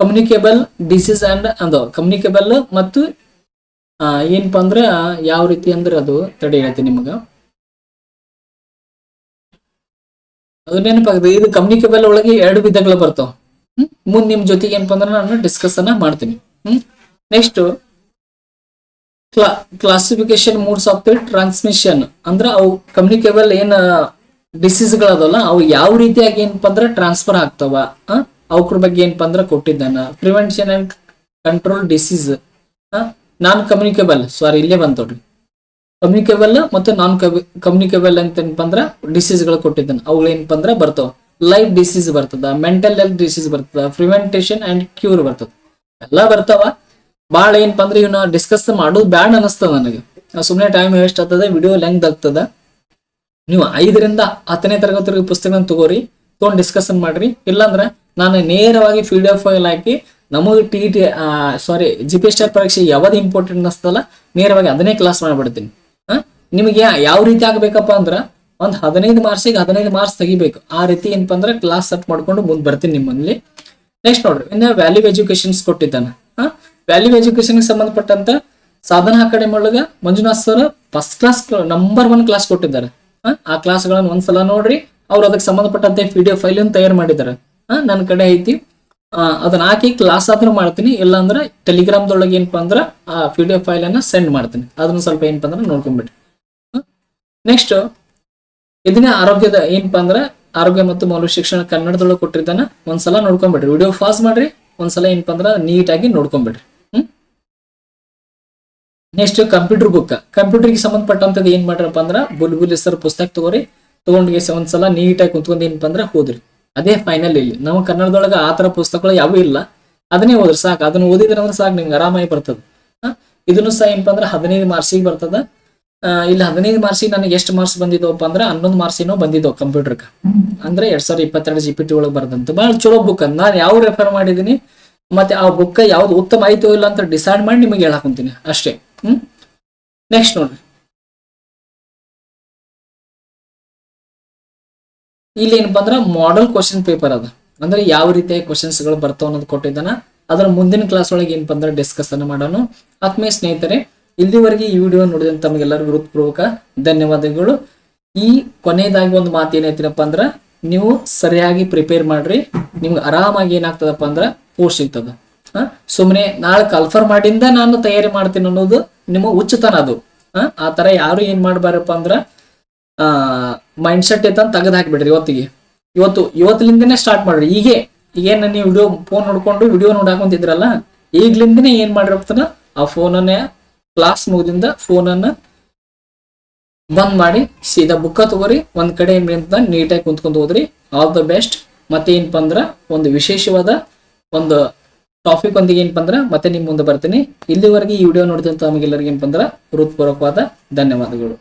ಕಮ್ಯುನಿಕೇಬಲ್ ಡಿಸೀಸ್ ಅಂಡ್ ಅದಾವ. ಕಮ್ಯುನಿಕೇಬಲ್ ಮತ್ತು ಏನಪ್ಪಾ ಅಂದ್ರ ಯಾವ ರೀತಿ ಅಂದ್ರೆ ಅದು ತಡೆ ಹೇಳ್ತೀನಿ ನಿಮಗ, ಅದು ನೆನಪಾಗ್ತದೆ. ಇದು ಕಮ್ಯುನಿಕೇಬಲ್ ಒಳಗೆ 2 ವಿಧಗಳು ಬರ್ತಾವ. ಮುಂದ್ ನಿಮ್ ಜೊತೆಗೆ ಏನಪ್ಪಾ ಅಂದ್ರೆ ನಾನು ಡಿಸ್ಕಸ್ ಅನ್ನ ಮಾಡ್ತೀನಿ. Next classification modes of the transmission ಅಂದ್ರೆ ಅವು ಕಮ್ಯುನಿಕೇಬಲ್ ಏನ್ ಡಿಸೀಸ್ ಗಳದಲ್ಲ ಅವು ಯಾವ ರೀತಿಯಾಗಿ ಏನಪ್ಪಾ ಅಂದ್ರೆ ಟ್ರಾನ್ಸ್ಫರ್ ಆಗ್ತಾವ, ಅವ್ರ ಬಗ್ಗೆ ಏನಪ್ಪಾ ಅಂದ್ರೆ ಕೊಟ್ಟಿದ್ದಾನ. Prevention and control disease, non communicable, sorry ಇಲ್ಲೇ ಬಂತೋಡ್ರಿ, ಕಮ್ಯುನಿಕೇಬಲ್ ಮತ್ತು ನಾನ್ ಕಮ್ಯುನಿಕೇಬಲ್ ಅಂತ ಏನಪ್ಪಾ ಅಂದ್ರ ಡಿಸೀಸ್ ಗಳು ಕೊಟ್ಟಿದ್ದಾನ. ಅವುಗಳು ಏನಪ್ಪಾ ಅಂದ್ರ ಬರ್ತಾವ, ಲೈಫ್ ಡಿಸೀಸ್ ಬರ್ತದ, ಮೆಂಟಲ್ ಹೆಲ್ತ್ ಡಿಸೀಸ್ ಬರ್ತದ, ಪ್ರಿವೆಂಟೇಶನ್ ಅಂಡ್ ಕ್ಯೂರ್ ಬರ್ತದ, ಎಲ್ಲಾ ಬರ್ತಾವ. ಬಾಳ ಏನಪ್ಪಾ ಅಂದ್ರೆ ಇವ್ನ ಡಿಸ್ಕಸ್ ಮಾಡೋದು ಬ್ಯಾಡ್ ಅನಸ್ತದ ನನಗೆ, ಸುಮ್ನೆ ಟೈಮ್ ವೇಸ್ಟ್ ಆಗ್ತದ, ವಿಡಿಯೋ ಲೆಂತ್ ಆಗ್ತದ. ನೀವು 5ರಿಂದ 10ನೇ ತರಗತಿ ಪುಸ್ತಕ ತಗೋರಿ, ತಗೊಂಡ್ ಡಿಸ್ಕಷನ್ ಮಾಡ್ರಿ. ಇಲ್ಲಾಂದ್ರ ನಾನು ನೇರವಾಗಿ PDF ಫೈಲ್ ಹಾಕಿ ನಮಗೆ GPSR ಪರೀಕ್ಷೆ ಯಾವ್ದು ಇಂಪಾರ್ಟೆಂಟ್ ಅನಿಸ್ತಲ್ಲ ನೇರವಾಗಿ ಅದನ್ನೇ ಕ್ಲಾಸ್ ಮಾಡ್ಬಿಡ್ತೀನಿ. ನಿಮಗೆ ಯಾವ ರೀತಿ ಆಗ್ಬೇಕಪ್ಪ ಅಂದ್ರ ಒಂದ್ 15 ಮಾರ್ಕ್ಸಿಗೆ 15 ಮಾರ್ಕ್ಸ್ ತೆಗಿಬೇಕು. ಆ ರೀತಿ ಏನಪ್ಪಾ ಅಂದ್ರೆ ಕ್ಲಾಸ್ ಸೆಟ್ ಮಾಡ್ಕೊಂಡು ಮುಂದ್ ಬರ್ತೀನಿ ನಿಮ್ಮಲ್ಲಿ. ನೆಕ್ಸ್ಟ್ ನೋಡ್ರಿ, ಇನ್ನ ವ್ಯಾಲ್ಯೂ ಎಜುಕೇಶನ್ಸ್ ಕೊಟ್ಟಿದ್ದಾನ. ವ್ಯಾಲ್ಯೂ ಎಜುಕೇಶನ್ ಸಂಬಂಧಪಟ್ಟಂತ ಸಾಧನಾ ಅಕಾಡೆಮಿ ಒಳಗ Manjunath sir first class number 1 class ಕೊಟ್ಟಿದ್ದಾರೆ. ಆ ಕ್ಲಾಸ್ಗಳನ್ನ ಒಂದ್ಸಲ ನೋಡ್ರಿ. ಅವ್ರು ಅದಕ್ಕೆ ಸಂಬಂಧಪಟ್ಟಂತೆ PDF ಫೈಲ್ ತಯಾರು ಮಾಡಿದ್ದಾರೆ, ನನ್ನ ಕಡೆ ಐತಿ. ಅದನ್ನ ಹಾಕಿ ಕ್ಲಾಸ್ ಆದ್ರೂ ಮಾಡ್ತೀನಿ, ಇಲ್ಲಾಂದ್ರೆ ಟೆಲಿಗ್ರಾಮ್ದೊಳಗೆ ಏನಪ್ಪಾ ಅಂದ್ರ ಆ PDF ಫೈಲ್ ಅನ್ನ ಸೆಂಡ್ ಮಾಡ್ತೀನಿ. ಅದನ್ನ ಸ್ವಲ್ಪ ಏನಪ್ಪಾ ಅಂದ್ರೆ ನೋಡ್ಕೊಂಡ್ಬಿಡ್ರಿ. ನೆಕ್ಸ್ಟ್ ಇದನ್ನೇ ಆರೋಗ್ಯದ ಏನಪ್ಪಾ ಅಂದ್ರ ಆರೋಗ್ಯ ಮತ್ತು ಮೌಲ್ಯ ಶಿಕ್ಷಣ ಕನ್ನಡದೊಳಗೆ ಕೊಟ್ಟಿದ್ದಾನ, ಒಂದ್ಸಲ ನೋಡ್ಕೊಂಡ್ಬಿಡ್ರಿ. ವಿಡಿಯೋ ಪಾಸ್ ಮಾಡ್ರಿ, ಒಂದ್ಸಲ ಏನಪ್ಪಾ ಅಂದ್ರ ನೀಟಾಗಿ ನೋಡ್ಕೊಂಡ್ಬಿಡ್ರಿ. ನೆಕ್ಸ್ಟ್ ಕಂಪ್ಯೂಟರ್ ಬುಕ್, ಕಂಪ್ಯೂಟರ್ಗೆ ಸಂಬಂಧಪಟ್ಟಂತದ್ದು ಏನ್ ಮಾಡ್ರಪ್ಪ ಅಂದ್ರ ಬುಲ್ಬುಲ್ ಸರ್ ಪುಸ್ತಕ ತಗೋರಿ, ತಗೊಂಡ್ಗೆ ಒಂದ್ಸಲ ನೀಟಾಗಿ ಕುಂತ್ಕೊಂಡ್ ಏನಪ್ಪಾ ಅಂದ್ರ ಹೋದ್ರಿ. ಅದೇ ಫೈನಲ್. ಇಲ್ಲಿ ನಮ್ಮ ಕನ್ನಡದೊಳಗ ಆತರ ಪುಸ್ತಕಗಳು ಯಾವೂ ಇಲ್ಲ, ಅದನ್ನೇ ಓದ್ರಿ ಸಾಕು. ಅದನ್ನ ಓದಿದ್ರೆ ಅಂದ್ರೆ ಸಾಕು, ನಿಮ್ಗೆ ಆರಾಮಾಗಿ ಬರ್ತದ. ಇದನ್ನು ಸಹ ಏನಪ್ಪಾ ಅಂದ್ರ 15 ಮಾರ್ಕ್ಸಿಗೆ ಬರ್ತದ. ಇಲ್ಲಿ 15 ಮಾರ್ಕ್ಸಿಗೆ ನನಗೆ ಎಷ್ಟು ಮಾರ್ಕ್ಸ್ ಬಂದಿದ್ದವಪ್ಪ ಅಂದ್ರ 11 ಮಾರ್ಕ್ಸಿನೋ ಬಂದಿದ್ದವು ಕಂಪ್ಯೂಟರ್ಗೆ. ಅಂದ್ರೆ 2022 GPT ಒಳಗೆ ಬರ್ದಂತ ಬಹಳ ಚಲೋ ಬುಕ್. ನಾನು ಯಾವ ರೆಫರ್ ಮಾಡಿದೀನಿ ಮತ್ತೆ ಆ ಬುಕ್ ಯಾವ್ದು ಉತ್ತಮ ಆಯ್ತು ಇಲ್ಲ ಅಂತ ಡಿಸೈಡ್ ಮಾಡಿ ನಿಮಗೆ ಹೇಳಾಕೊಂತೀನಿ ಅಷ್ಟೇ. ನೆಕ್ಸ್ಟ್ ನೋಡ್ರಿ, ಇಲ್ಲಿ ಏನಪ್ಪಾ ಅಂದ್ರ ಮಾಡೆಲ್ ಕ್ವಶನ್ ಪೇಪರ್ ಅದ, ಅಂದ್ರೆ ಯಾವ ರೀತಿಯ ಕ್ವಶನ್ಸ್ ಗಳು ಬರ್ತಾವ ಅನ್ನೋದು ಕೊಟ್ಟಿದ್ದಾನ. ಅದರ ಮುಂದಿನ ಕ್ಲಾಸ್ ಒಳಗೆ ಏನಪ್ಪಾ ಅಂದ್ರೆ ಡಿಸ್ಕಸ್ ಅನ್ನ ಮಾಡೋಣ. ಆತ್ಮೀಯ ಸ್ನೇಹಿತರೆ, ಇಲ್ಲಿವರೆಗೆ ಈ ವಿಡಿಯೋ ನೋಡಿದಂತ ತಮಗೆಲ್ಲರಿಗೂ ಹೃತ್ಪೂರ್ವಕ ಧನ್ಯವಾದಗಳು. ಈ ಕೊನೆಯದಾಗಿ ಒಂದು ಮಾತು ಏನೈತಿನಪ್ಪ ಅಂದ್ರ, ನೀವು ಸರಿಯಾಗಿ ಪ್ರಿಪೇರ್ ಮಾಡ್ರಿ, ನಿಮ್ಗೆ ಆರಾಮಾಗಿ ಏನಾಗ್ತದಪ್ಪ ಅಂದ್ರ ಪೋಸ್ಟ್ ಸಿಗ್ತದ. ಸುಮ್ಮನೆ ನಾಳೆ ಕನ್ಫರ್ಮ್ ಮಾಡಿಂದ ನಾನು ತಯಾರಿ ಮಾಡ್ತೀನಿ ಅನ್ನೋದು ನಿಮ್ಮ ಹುಚ್ಚುತನ ಅದು. ಆ ತರ ಯಾರು ಏನ್ ಮಾಡ್ಬಾರಪ್ಪ ಅಂದ್ರ ಮೈಂಡ್ ಸೆಟ್ ಐತಂತ ತೆಗೆದು ಹಾಕ್ಬಿಡ್ರಿ. ಇವತ್ತಿಲಿಂದನೇ ಸ್ಟಾರ್ಟ್ ಮಾಡ್ರಿ. ಈಗೇನ್ ನೀವು ವಿಡಿಯೋ ಫೋನ್ ನೋಡ್ಕೊಂಡು ವಿಡಿಯೋ ನೋಡಾಕೊಂತಿದ್ರಲ್ಲ, ಈಗ್ಲಿಂದನೇ ಏನ್ ಮಾಡಿರ್ತಾನ ಆ ಫೋನನ್ನೇ ಕ್ಲಾಸ್ ಮುಗಿದಿಂದ ಫೋನನ್ನ ಬಂದ್ ಮಾಡಿ ಸೀದಾ ಬುಕ್ಕ ತಗೋರಿ, ಒಂದ್ ಕಡೆ ನೀಟಾಗಿ ಕುಂತ್ಕೊಂಡು ಹೋದ್ರಿ. All the best. ಮತ್ತೆ ಏನಪ್ಪ ಅಂದ್ರ ಒಂದು ವಿಶೇಷವಾದ ಒಂದು ಟಾಪಿಕ್ ಒಂದಿಗೆ ಏನಪ್ಪ ಅಂದ್ರ ಮತ್ತೆ ನಿಮ್ ಮುಂದೆ ಬರ್ತೀನಿ. ಇಲ್ಲಿವರೆಗೆ ಈ ವಿಡಿಯೋ ನೋಡಿದಂತ ನಮಗೆಲ್ಲರಿಗೂ ಏನಪ್ಪ ಅಂದ್ರ ಹೃತ್ಪೂರ್ವಕವಾದ ಧನ್ಯವಾದಗಳು.